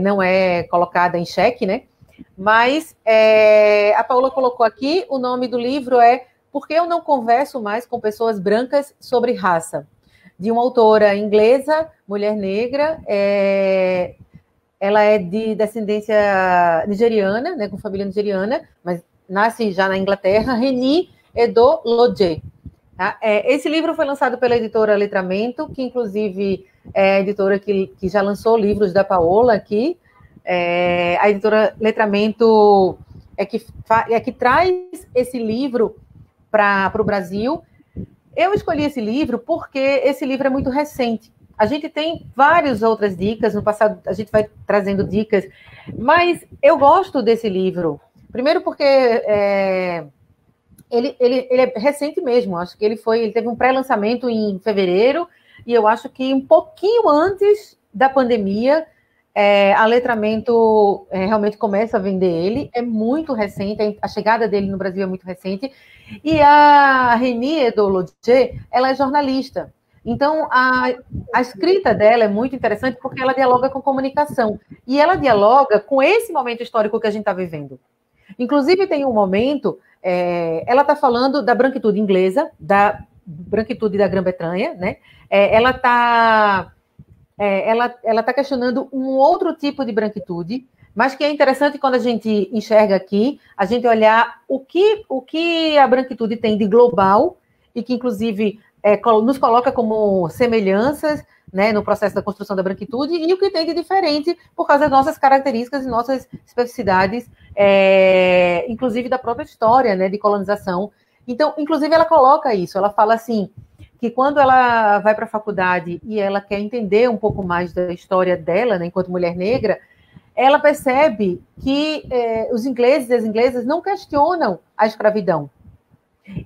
não é colocada em xeque, né? Mas a Paola colocou aqui, o nome do livro é Por que eu não converso mais com pessoas brancas sobre raça? De uma autora inglesa, mulher negra, ela é de descendência nigeriana, né, com família nigeriana, mas nasce já na Inglaterra, Reni Eddo-Lodge. Tá? Esse livro foi lançado pela editora Letramento, que inclusive é a editora que já lançou livros da Paola aqui. A editora Letramento é que traz esse livro para o Brasil. Eu escolhi esse livro porque esse livro é muito recente. A gente tem várias outras dicas, no passado a gente vai trazendo dicas, mas eu gosto desse livro. Primeiro porque ele é recente mesmo, acho que ele teve um pré-lançamento em fevereiro, e eu acho que um pouquinho antes da pandemia, a Letramento realmente começa a vender ele, é muito recente, a chegada dele no Brasil é muito recente, e a Reni Eddo-Lodge, ela é jornalista. Então, a escrita dela é muito interessante porque ela dialoga com comunicação. E ela dialoga com esse momento histórico que a gente está vivendo. Inclusive, tem um momento, ela está falando da branquitude inglesa, da branquitude da Grã-Bretanha, né? Ela está questionando um outro tipo de branquitude, mas que é interessante quando a gente enxerga aqui, a gente olhar o que a branquitude tem de global e que, inclusive, nos coloca como semelhanças, né, no processo da construção da branquitude, e o que tem de diferente por causa das nossas características e nossas especificidades, inclusive da própria história, né, de colonização. Então, inclusive, ela coloca isso, ela fala assim, que quando ela vai para a faculdade e ela quer entender um pouco mais da história dela, né, enquanto mulher negra, ela percebe que os ingleses e as inglesas não questionam a escravidão.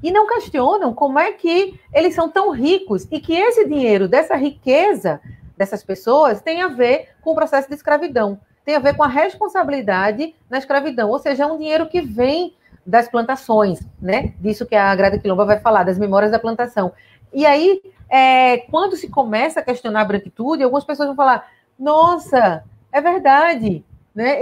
E não questionam como é que eles são tão ricos e que esse dinheiro, dessa riqueza dessas pessoas, tem a ver com o processo de escravidão, tem a ver com a responsabilidade na escravidão, ou seja, é um dinheiro que vem das plantações, né? Disso que a Grada Quilomba vai falar, das memórias da plantação. E aí, quando se começa a questionar a branquitude, algumas pessoas vão falar, nossa, é verdade, né?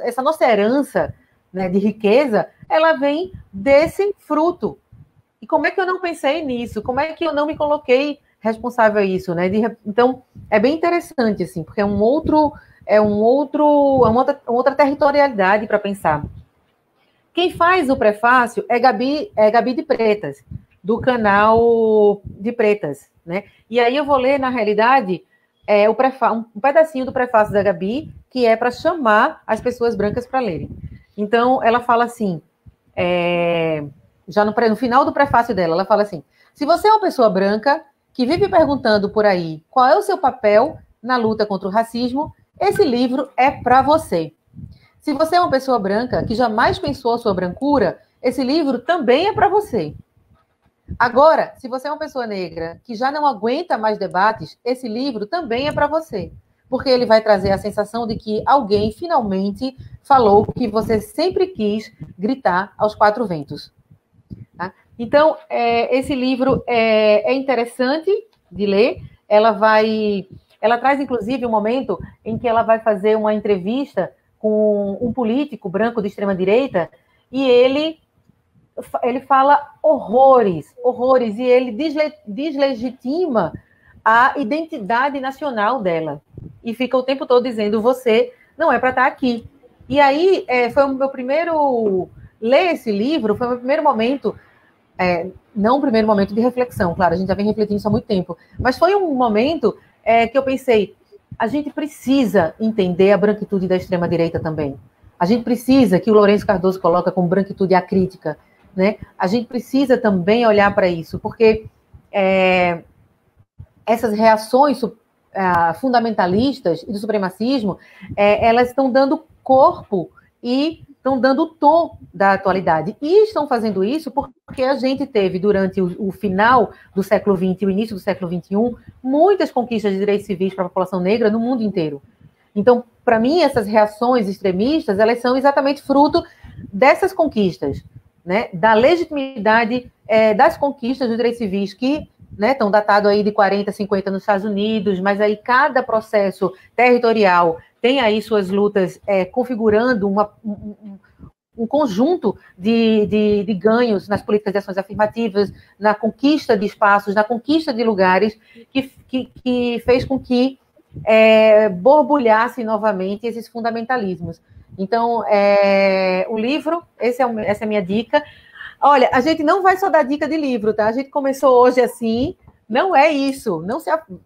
Essa nossa herança, né, de riqueza, ela vem desse fruto. E como é que eu não pensei nisso? Como é que eu não me coloquei responsável a isso, né? Então, é bem interessante, assim, porque é uma outra territorialidade para pensar. Quem faz o prefácio é Gabi de Pretas, do canal de Pretas, né? E aí eu vou ler, na realidade, um pedacinho do prefácio da Gabi, que é para chamar as pessoas brancas para lerem. Então, ela fala assim, já no final do prefácio dela, ela fala assim, se você é uma pessoa branca que vive perguntando por aí qual é o seu papel na luta contra o racismo, esse livro é para você. Se você é uma pessoa branca que jamais pensou a sua brancura, esse livro também é para você. Agora, se você é uma pessoa negra que já não aguenta mais debates, esse livro também é para você. Porque ele vai trazer a sensação de que alguém finalmente falou o que você sempre quis gritar aos quatro ventos. Tá? Então, esse livro é interessante de ler. Ela traz, inclusive, um momento em que ela vai fazer uma entrevista com um político branco de extrema-direita e ele fala horrores, e ele deslegitima a identidade nacional dela. E fica o tempo todo dizendo, você não é para estar aqui. E aí, foi o meu primeiro... Ler esse livro foi o meu primeiro momento... não o primeiro momento de reflexão, claro, a gente já vem refletindo isso há muito tempo. Mas foi um momento que eu pensei, a gente precisa entender a branquitude da extrema-direita também. A gente precisa, que o Lourenço Cardoso coloca como branquitude acrítica, né? A gente precisa também olhar para isso, porque essas reações fundamentalistas e do supremacismo, elas estão dando corpo e estão dando o tom da atualidade. E estão fazendo isso porque a gente teve, durante o final do século XX e o início do século XXI, muitas conquistas de direitos civis para a população negra no mundo inteiro. Então, para mim, essas reações extremistas, elas são exatamente fruto dessas conquistas, né, da legitimidade das conquistas dos direitos civis que, né, estão datados aí de 40, 50 nos Estados Unidos, mas aí cada processo territorial tem aí suas lutas configurando um conjunto de ganhos nas políticas de ações afirmativas, na conquista de espaços, na conquista de lugares, que fez com que borbulhasse novamente esses fundamentalismos. Então, o livro, essa é a minha dica. Olha, a gente não vai só dar dica de livro, tá? A gente começou hoje assim, não é isso.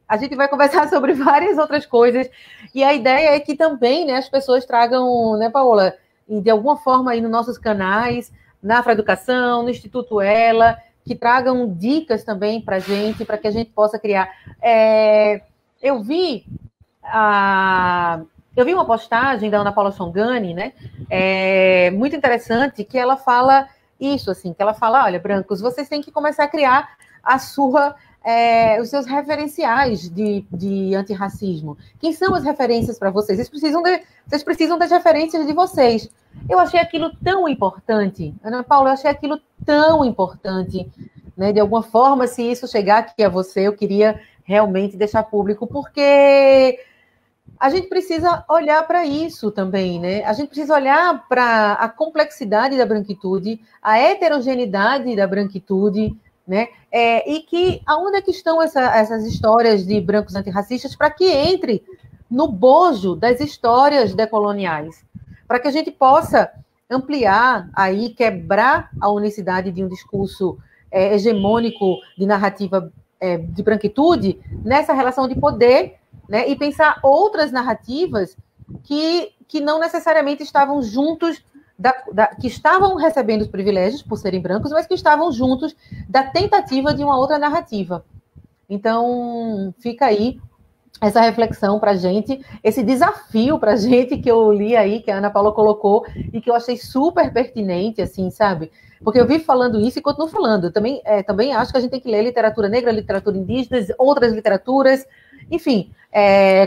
A gente vai conversar sobre várias outras coisas, e a ideia é que também, né, as pessoas tragam, né, Paola, de alguma forma aí nos nossos canais, na Afroeducação, no Instituto Ela, que tragam dicas também para a gente, para que a gente possa criar. Eu vi uma postagem da Ana Paula Chongani, né, muito interessante, que ela fala isso, assim, que ela fala, olha, brancos, vocês têm que começar a criar os seus referenciais de antirracismo. Quem são as referências para vocês? Vocês precisam das referências de vocês. Eu achei aquilo tão importante, Ana Paula, eu achei aquilo tão importante, né? De alguma forma, se isso chegar aqui a você, eu queria realmente deixar público, porque a gente precisa olhar para isso também, né? A gente precisa olhar para a complexidade da branquitude, a heterogeneidade da branquitude, né? E que aonde é que estão essas histórias de brancos antirracistas para que entre no bojo das histórias decoloniais, para que a gente possa ampliar aí, quebrar a unicidade de um discurso hegemônico de narrativa de branquitude nessa relação de poder, né? E pensar outras narrativas que não necessariamente estavam juntos, que estavam recebendo os privilégios por serem brancos, mas que estavam juntos da tentativa de uma outra narrativa. Então, fica aí essa reflexão para a gente, esse desafio para a gente que eu li aí, que a Ana Paula colocou, e que eu achei super pertinente, assim, sabe? Porque eu vivo falando isso e continuo falando. Também acho que a gente tem que ler literatura negra, literatura indígena, outras literaturas, enfim,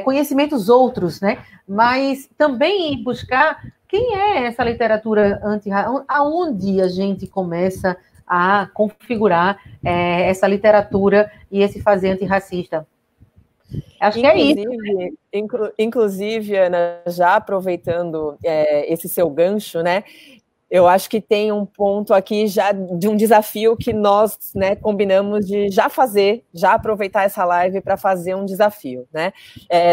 conhecimentos outros, né? Mas também buscar quem é essa literatura antirracista, aonde a gente começa a configurar essa literatura e esse fazer antirracista. Acho que é isso. Inclusive, Ana, já aproveitando esse seu gancho, né? Eu acho que tem um ponto aqui já de um desafio que nós, né, combinamos de já aproveitar essa live para fazer um desafio, né?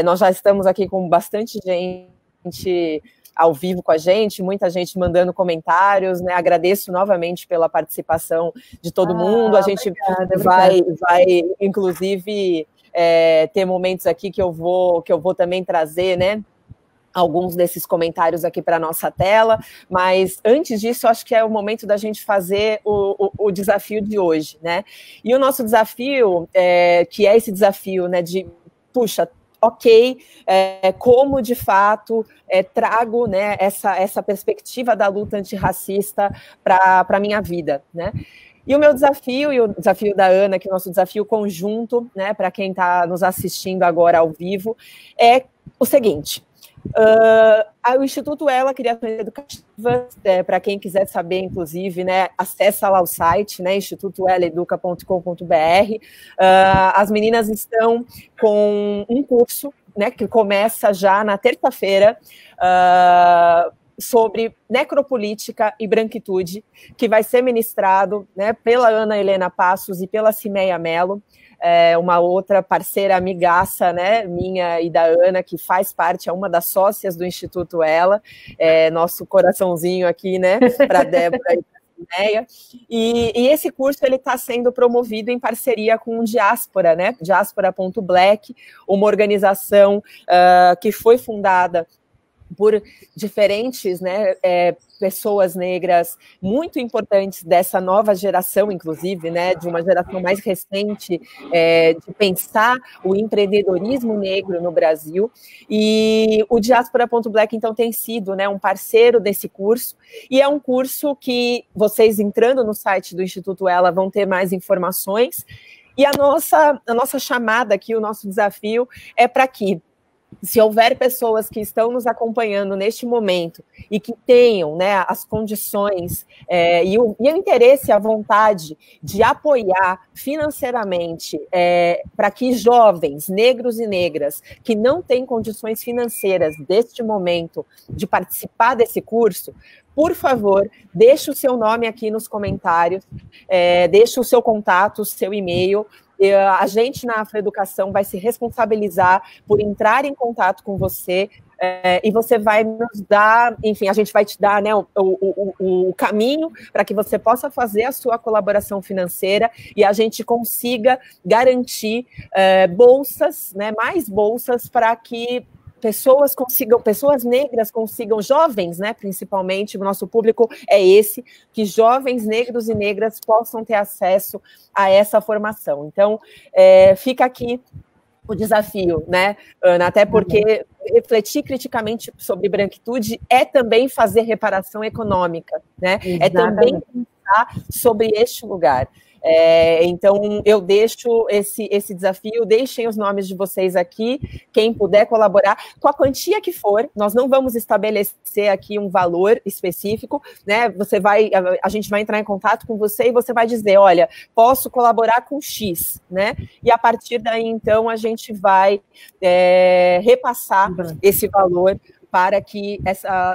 Nós já estamos aqui com bastante gente ao vivo com a gente, muita gente mandando comentários, né? Agradeço novamente pela participação de todo mundo. A gente vai inclusive, ter momentos aqui que eu vou também trazer, né, alguns desses comentários aqui para a nossa tela, mas antes disso, acho que é o momento da gente fazer o desafio de hoje, né? E o nosso desafio, que é esse desafio, né, de, puxa, ok, como de fato trago, né, essa perspectiva da luta antirracista para a minha vida, né? E o meu desafio, e o desafio da Ana, que é o nosso desafio conjunto, né, para quem está nos assistindo agora ao vivo, é o seguinte: o Instituto Ela, Criações Educativas, para quem quiser saber, inclusive, né, acessa lá o site, né, institutoelaeduca.com.br. As meninas estão com um curso, né, que começa já na terça-feira, sobre necropolítica e branquitude, que vai ser ministrado, né, pela Ana Helena Passos e pela Cimeia Mello, uma outra parceira amigaça, né, minha e da Ana, que faz parte, é uma das sócias do Instituto Ela, nosso coraçãozinho aqui, né, para a Débora e para a Cimeia. E esse curso ele está sendo promovido em parceria com o Diáspora, né, Diáspora.black, uma organização que foi fundada por diferentes, né, pessoas negras muito importantes dessa nova geração, inclusive, né, de uma geração mais recente, de pensar o empreendedorismo negro no Brasil. E o Diáspora.black, então, tem sido, né, um parceiro desse curso, e é um curso que vocês, entrando no site do Instituto Ela, vão ter mais informações. E a nossa chamada aqui, o nosso desafio é para que se houver pessoas que estão nos acompanhando neste momento e que tenham, né, as condições e o interesse, a vontade de apoiar financeiramente para que jovens, negros e negras, que não têm condições financeiras deste momento de participar desse curso, por favor, deixe o seu nome aqui nos comentários, deixe o seu contato, o seu e-mail. A gente na Afroeducação vai se responsabilizar por entrar em contato com você e você vai nos dar, enfim, a gente vai te dar, né, o caminho para que você possa fazer a sua colaboração financeira e a gente consiga garantir bolsas, né, mais bolsas para que pessoas negras consigam, jovens, né, principalmente, o nosso público é esse, que jovens negros e negras possam ter acesso a essa formação. Então, fica aqui o desafio, né, Ana, até porque refletir criticamente sobre branquitude é também fazer reparação econômica, né, é também pensar sobre este lugar. Então, eu deixo esse desafio, deixem os nomes de vocês aqui, quem puder colaborar, com a quantia que for, nós não vamos estabelecer aqui um valor específico, né? A gente vai entrar em contato com você e você vai dizer, olha, posso colaborar com X, né? E a partir daí, então, a gente vai repassar esse valor para que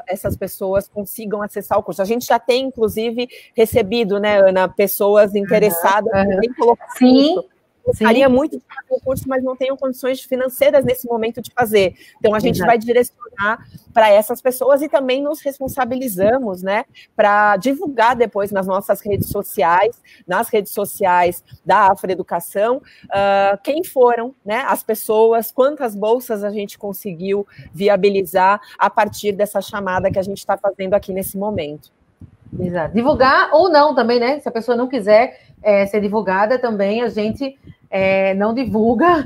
essas pessoas consigam acessar o curso. A gente já tem, inclusive, recebido, né, Ana, pessoas interessadas em colocar o curso. Gostaria muito de fazer o curso, mas não tenho condições financeiras nesse momento de fazer. Então, a gente vai direcionar para essas pessoas e também nos responsabilizamos, né, para divulgar depois nas nossas redes sociais, nas redes sociais da Afroeducação, quem foram, né, as pessoas, quantas bolsas a gente conseguiu viabilizar a partir dessa chamada que a gente está fazendo aqui nesse momento. Exato. Divulgar ou não também, né? Se a pessoa não quiser ser divulgada também, a gente não divulga.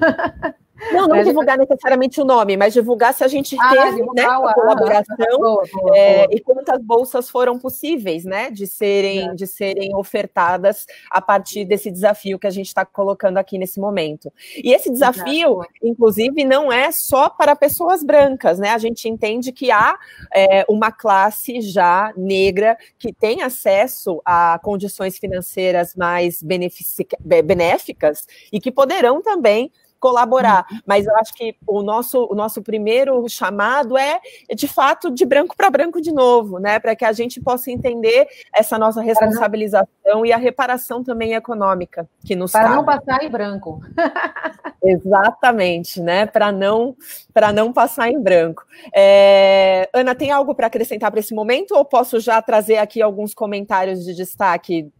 Não divulgar necessariamente o nome, mas divulgar se a gente teve, né, a colaboração boa. E quantas bolsas foram possíveis, né, de serem ofertadas a partir desse desafio que a gente está colocando aqui nesse momento. E esse desafio, inclusive, não é só para pessoas brancas, né? A gente entende que há uma classe já negra que tem acesso a condições financeiras mais benéficas e que poderão também colaborar, mas eu acho que o nosso primeiro chamado é, de fato, de branco para branco de novo, né, para que a gente possa entender essa nossa responsabilização e a reparação também econômica que nos cabe. Para não passar em branco. Exatamente, né, para não passar em branco. Ana, tem algo para acrescentar para esse momento ou posso já trazer aqui alguns comentários de destaque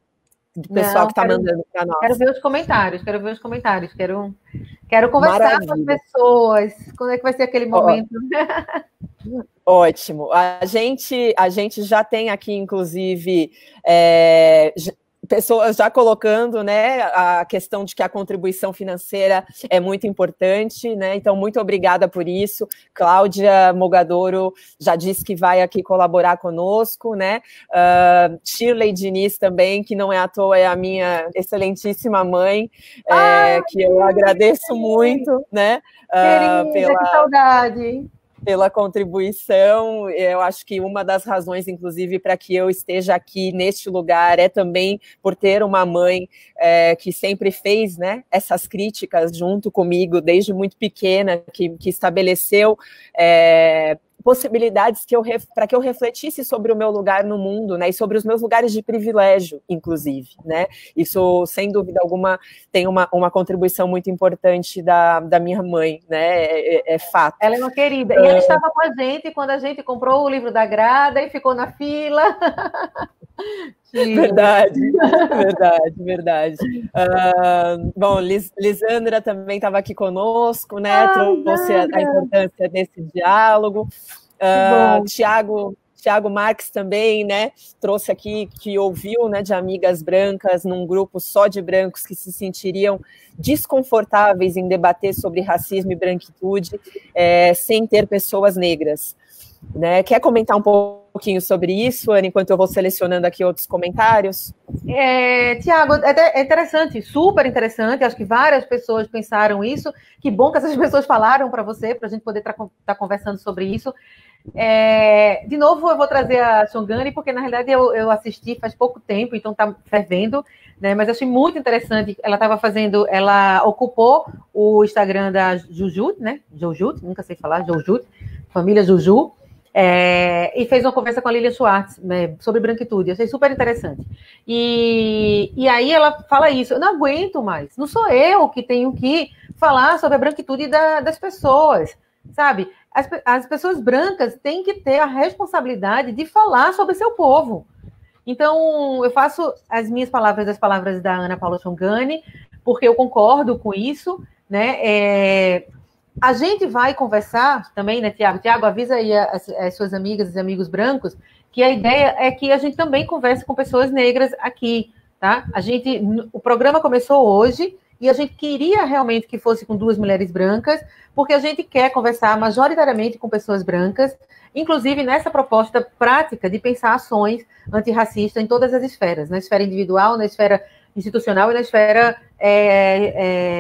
do pessoal que está mandando para nós? Quero ver os comentários, quero conversar com as pessoas. Quando é que vai ser aquele momento? Ótimo. A gente já tem aqui, inclusive, pessoas já colocando, né, a questão de que a contribuição financeira é muito importante, né? Então, muito obrigada por isso. Cláudia Mogadoro já disse que vai aqui colaborar conosco, né? Shirley Diniz também, que não é à toa, é a minha excelentíssima mãe, que eu agradeço muito, né? Querida, que saudade! Pela contribuição. Eu acho que uma das razões, inclusive, para que eu esteja aqui neste lugar é também por ter uma mãe que sempre fez, né, essas críticas junto comigo, desde muito pequena, que estabeleceu possibilidades para que eu refletisse sobre o meu lugar no mundo, né, e sobre os meus lugares de privilégio, inclusive, né. Isso, sem dúvida alguma, tem uma contribuição muito importante da minha mãe, né, é fato. Ela é uma querida. E ela estava com a gente quando a gente comprou o livro da Grada e ficou na fila. Verdade. Bom, Lisandra também estava aqui conosco, né? Trouxe a importância desse diálogo. Tiago Marques também, né? Trouxe aqui que ouviu, né, de amigas brancas num grupo só de brancos que se sentiriam desconfortáveis em debater sobre racismo e branquitude sem ter pessoas negras, né? Quer comentar um pouco pouquinho sobre isso, Ana, enquanto eu vou selecionando aqui outros comentários? Tiago, é interessante, super interessante. Acho que várias pessoas pensaram isso. Que bom que essas pessoas falaram para você, para a gente poder estar conversando sobre isso. De novo, eu vou trazer a Shongani, porque na realidade eu assisti faz pouco tempo, então está fervendo, né? Mas achei muito interessante. Ela ocupou o Instagram da Jujut, né? Jujut, nunca sei falar, Jujut, família Juju. E fez uma conversa com a Lilia Schwartz, né, sobre branquitude. Eu achei super interessante. E aí ela fala isso: eu não aguento mais, não sou eu que tenho que falar sobre a branquitude das pessoas, sabe? As pessoas brancas têm que ter a responsabilidade de falar sobre seu povo. Então, eu faço as minhas palavras das palavras da Ana Paula Shongani, porque eu concordo com isso, né? A gente vai conversar também, né, Tiago? Tiago, avisa aí as suas amigas e amigos brancos que a ideia é que a gente também converse com pessoas negras aqui, tá? O programa começou hoje e a gente queria realmente que fosse com 2 mulheres brancas, porque a gente quer conversar majoritariamente com pessoas brancas, inclusive nessa proposta prática de pensar ações antirracistas em todas as esferas, na esfera individual, na esfera institucional e na esfera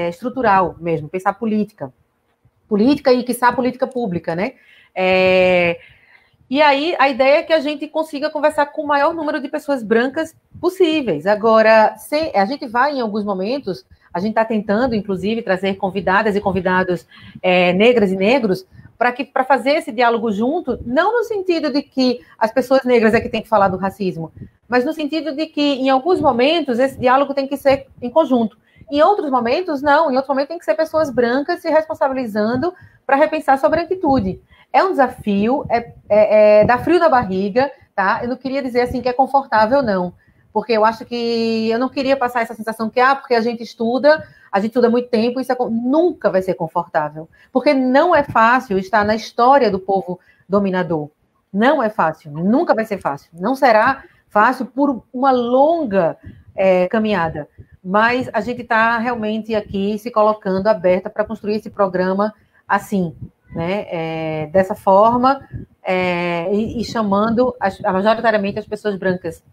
estrutural mesmo, pensar política e, quiçá, política pública, né? E aí, a ideia é que a gente consiga conversar com o maior número de pessoas brancas possíveis. Agora, a gente vai, em alguns momentos, a gente está tentando, inclusive, trazer convidadas e convidados negras e negros para fazer esse diálogo junto, não no sentido de que as pessoas negras é que têm que falar do racismo, mas no sentido de que, em alguns momentos, esse diálogo tem que ser em conjunto. Em outros momentos, não. Em outros momentos, tem que ser pessoas brancas se responsabilizando para repensar sua branquitude. É um desafio, dá frio na barriga, tá? Eu não queria dizer assim que é confortável, não. Porque eu acho que eu não queria passar essa sensação que, porque a gente estuda há muito tempo, isso nunca vai ser confortável. Porque não é fácil estar na história do povo dominador. Não é fácil, nunca vai ser fácil. Não será fácil por uma longa caminhada. Mas a gente está realmente aqui se colocando aberta para construir esse programa assim, né? Dessa forma, e chamando majoritariamente as pessoas brancas.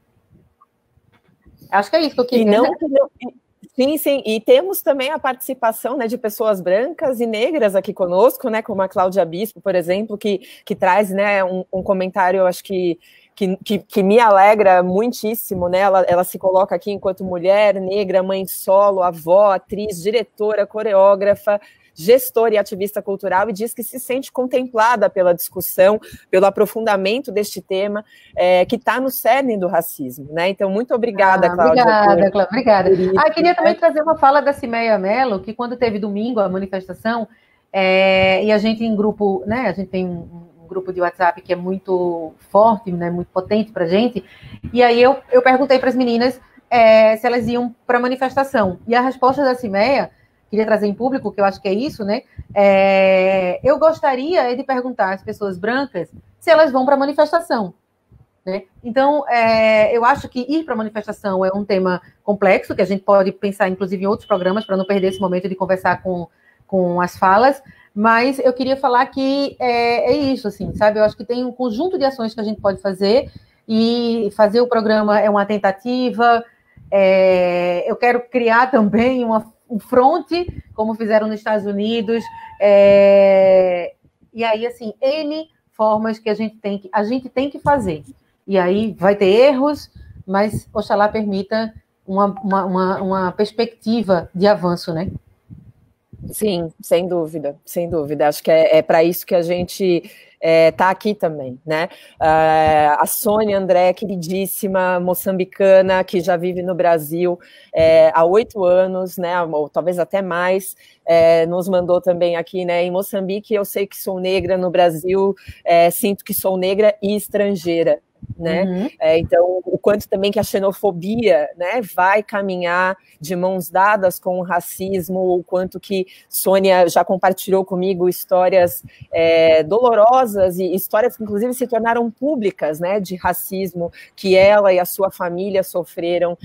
Acho que é isso que eu queria. Sim, e temos também a participação, né, de pessoas brancas e negras aqui conosco, né, como a Cláudia Bispo, por exemplo, que traz, né, um comentário, acho que me alegra muitíssimo, né? Ela se coloca aqui enquanto mulher negra, mãe solo, avó, atriz, diretora, coreógrafa, gestora e ativista cultural, e diz que se sente contemplada pela discussão, pelo aprofundamento deste tema, que está no cerne do racismo, né? Então, muito obrigada, Cláudia. Obrigada. Queria também trazer uma fala da Cimeia Mello, que quando teve domingo a manifestação, e a gente em grupo, né? A gente tem um grupo de WhatsApp que é muito forte, né, muito potente para a gente, e aí eu perguntei para as meninas se elas iam para a manifestação, e a resposta da Cimeia, queria trazer em público, que eu acho que é isso, né, eu gostaria de perguntar às pessoas brancas se elas vão para a manifestação, né? Então, eu acho que ir para a manifestação é um tema complexo, que a gente pode pensar, inclusive, em outros programas, para não perder esse momento de conversar com as falas, mas eu queria falar que é isso, assim, sabe? Eu acho que tem um conjunto de ações que a gente pode fazer, e fazer o programa é uma tentativa. Eu quero criar também um fronte, como fizeram nos Estados Unidos, e aí, assim, N formas que a gente tem que fazer. E aí vai ter erros, mas Oxalá permita uma perspectiva de avanço, né? Sim, sem dúvida, sem dúvida. Acho que é para isso que a gente está aqui também, né? A Sônia André, queridíssima moçambicana, que já vive no Brasil há 8 anos, né? Ou talvez até mais, nos mandou também aqui, né? Em Moçambique, eu sei que sou negra, no Brasil, sinto que sou negra e estrangeira. Né? Uhum. Então, o quanto também que a xenofobia, né, vai caminhar de mãos dadas com o racismo, o quanto que Sônia já compartilhou comigo histórias dolorosas, e histórias que inclusive se tornaram públicas, né, de racismo que ela e a sua família sofreram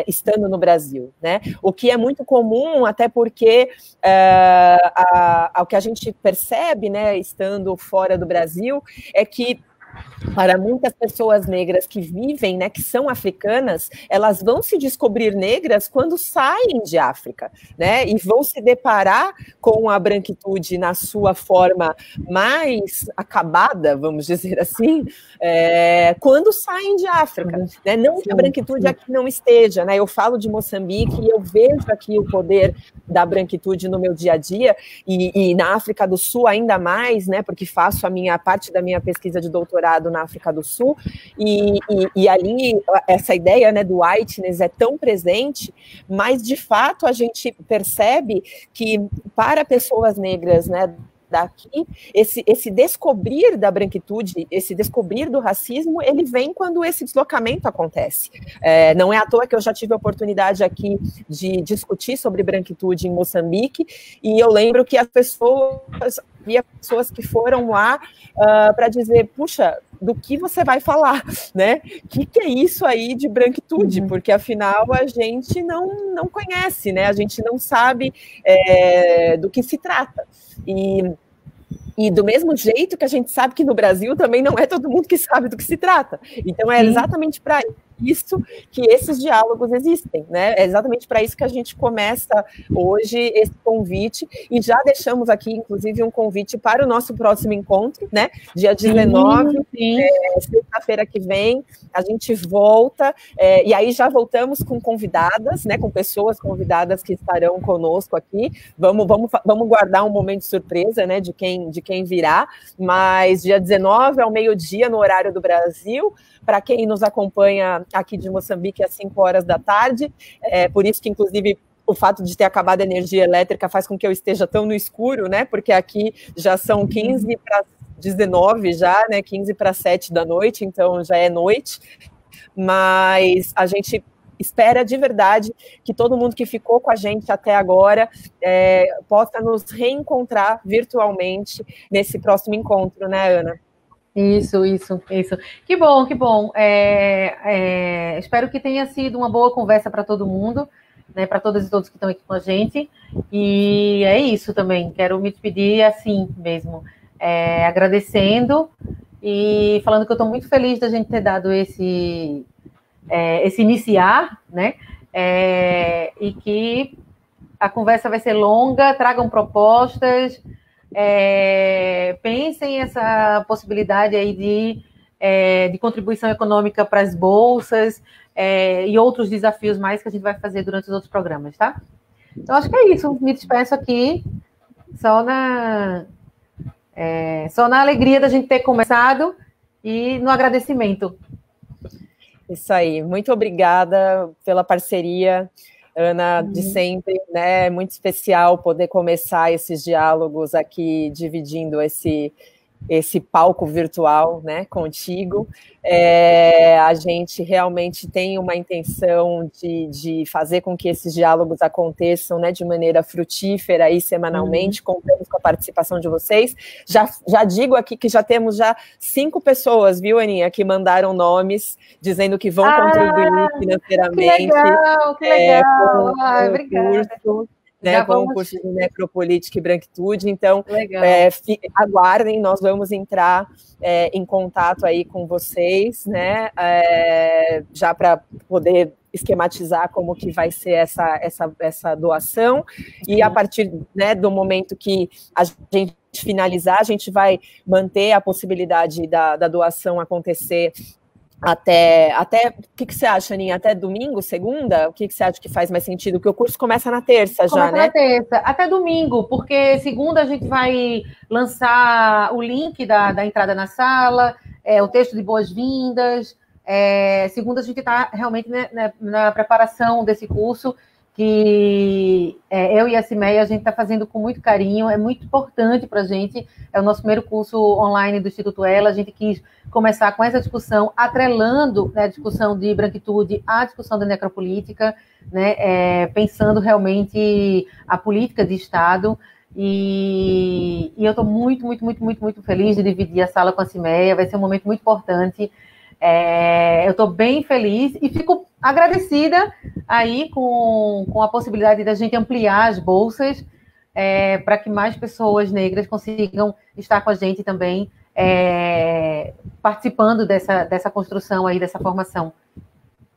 estando no Brasil, né? O que é muito comum, até porque o que a gente percebe, né, estando fora do Brasil, é que para muitas pessoas negras que vivem, né, que são africanas, elas vão se descobrir negras quando saem de África, né, e vão se deparar com a branquitude na sua forma mais acabada, vamos dizer assim, quando saem de África, né, não que a branquitude aqui não esteja, né, eu falo de Moçambique e eu vejo aqui o poder da branquitude no meu dia a dia, e na África do Sul ainda mais, né, porque faço a parte da minha pesquisa de doutorado na África do Sul, e ali essa ideia, né, do whiteness é tão presente, mas de fato a gente percebe que para pessoas negras, né, daqui, esse descobrir da branquitude, esse descobrir do racismo, ele vem quando esse deslocamento acontece. Não é à toa que eu já tive a oportunidade aqui de discutir sobre branquitude em Moçambique, e eu lembro que havia pessoas que foram lá para dizer, puxa, do que você vai falar, né? O que é isso aí de branquitude? Porque, afinal, a gente não conhece, né? A gente não sabe do que se trata. E do mesmo jeito que a gente sabe que no Brasil também não é todo mundo que sabe do que se trata. Então, é exatamente para isso que esses diálogos existem, né? É exatamente para isso que a gente começa hoje esse convite, e já deixamos aqui, inclusive, um convite para o nosso próximo encontro, né? Dia 19, sexta-feira que vem, a gente volta, e aí já voltamos com convidadas, né? Com pessoas convidadas que estarão conosco aqui. Vamos guardar um momento de surpresa, né? De quem virá, mas dia 19 ao meio-dia, no horário do Brasil. Para quem nos acompanha aqui de Moçambique, às 5 horas da tarde, por isso que, inclusive, o fato de ter acabado a energia elétrica faz com que eu esteja tão no escuro, né? Porque aqui já são 15 para 19 já, né? 15 para 7 da noite, então já é noite. Mas a gente espera de verdade que todo mundo que ficou com a gente até agora possa nos reencontrar virtualmente nesse próximo encontro, né, Ana? Isso. Que bom. Espero que tenha sido uma boa conversa para todo mundo, né, para todas e todos que estão aqui com a gente. E é isso também. Quero me despedir assim mesmo, agradecendo e falando que eu estou muito feliz da gente ter dado esse iniciar, né? E que a conversa vai ser longa, tragam propostas. Pensem essa possibilidade aí de contribuição econômica para as bolsas e outros desafios mais que a gente vai fazer durante os outros programas, tá? Então, acho que é isso. Me despeço aqui só na alegria da gente ter começado e no agradecimento. Isso aí. Muito obrigada pela parceria, Ana, de sempre, né? É muito especial poder começar esses diálogos aqui, dividindo esse palco virtual, né, contigo. A gente realmente tem uma intenção de fazer com que esses diálogos aconteçam, né, de maneira frutífera e semanalmente, contamos com a participação de vocês. Já digo aqui que já temos 5 pessoas, viu, Aninha, que mandaram nomes, dizendo que vão contribuir financeiramente. Que legal! Obrigada. Né, com o curso de Necropolítica e Branquitude, então aguardem, nós vamos entrar em contato aí com vocês, né, já para poder esquematizar como que vai ser essa doação, e a partir, né, do momento que a gente finalizar, a gente vai manter a possibilidade da doação acontecer até o que você acha, Aninha? Até domingo, segunda? O que você acha que faz mais sentido? Porque o curso começa na terça já, né? Começa na terça, até domingo, porque segunda a gente vai lançar o link da entrada na sala, o texto de boas-vindas. Segunda a gente está realmente na preparação desse curso, que eu e a Cimeia a gente está fazendo com muito carinho, é muito importante para a gente, é o nosso primeiro curso online do Instituto Ela, a gente quis começar com essa discussão, atrelando, né, a discussão de branquitude à discussão da necropolítica, né, pensando realmente a política de Estado, e eu estou muito feliz de dividir a sala com a Cimeia, vai ser um momento muito importante. Eu estou bem feliz e fico agradecida aí com a possibilidade da gente ampliar as bolsas para que mais pessoas negras consigam estar com a gente também participando dessa construção aí, dessa formação.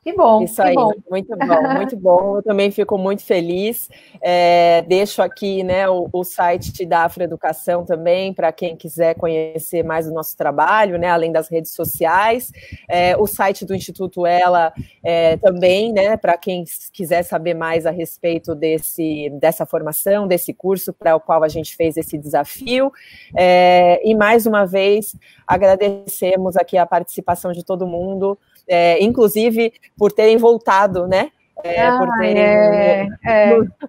Que bom, isso aí, bom. Muito bom, muito bom. Eu também fico muito feliz. Deixo aqui, né, o site da Afroeducação também, para quem quiser conhecer mais do nosso trabalho, né, além das redes sociais. O site do Instituto Ela também, né, para quem quiser saber mais a respeito dessa formação, desse curso para o qual a gente fez esse desafio. E mais uma vez, agradecemos aqui a participação de todo mundo, inclusive por terem voltado, né? Por terem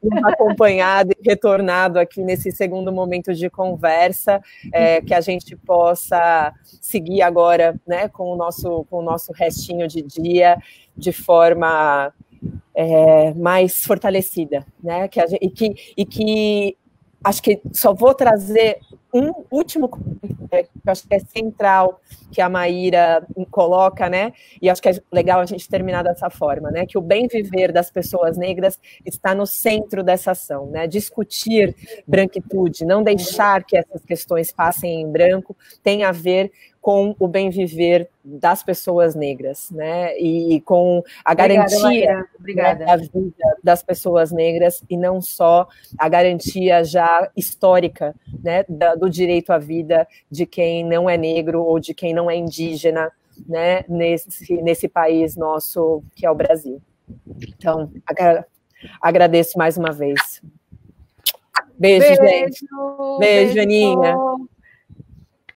nos acompanhado e retornado aqui nesse segundo momento de conversa, que a gente possa seguir agora, né, com o nosso restinho de dia de forma mais fortalecida, né? E que acho que só vou trazer um último comentário, que eu acho que é central, que a Maíra coloca, né? E acho que é legal a gente terminar dessa forma, né? Que o bem viver das pessoas negras está no centro dessa ação, né? Discutir branquitude, não deixar que essas questões passem em branco, tem a ver com o bem viver das pessoas negras, né? E com a garantia da vida das pessoas negras, e não só a garantia já histórica, né, do direito à vida de quem não é negro ou de quem não é indígena, né, nesse país nosso que é o Brasil. Então, agradeço mais uma vez. Beijo, gente. Beijo, Aninha.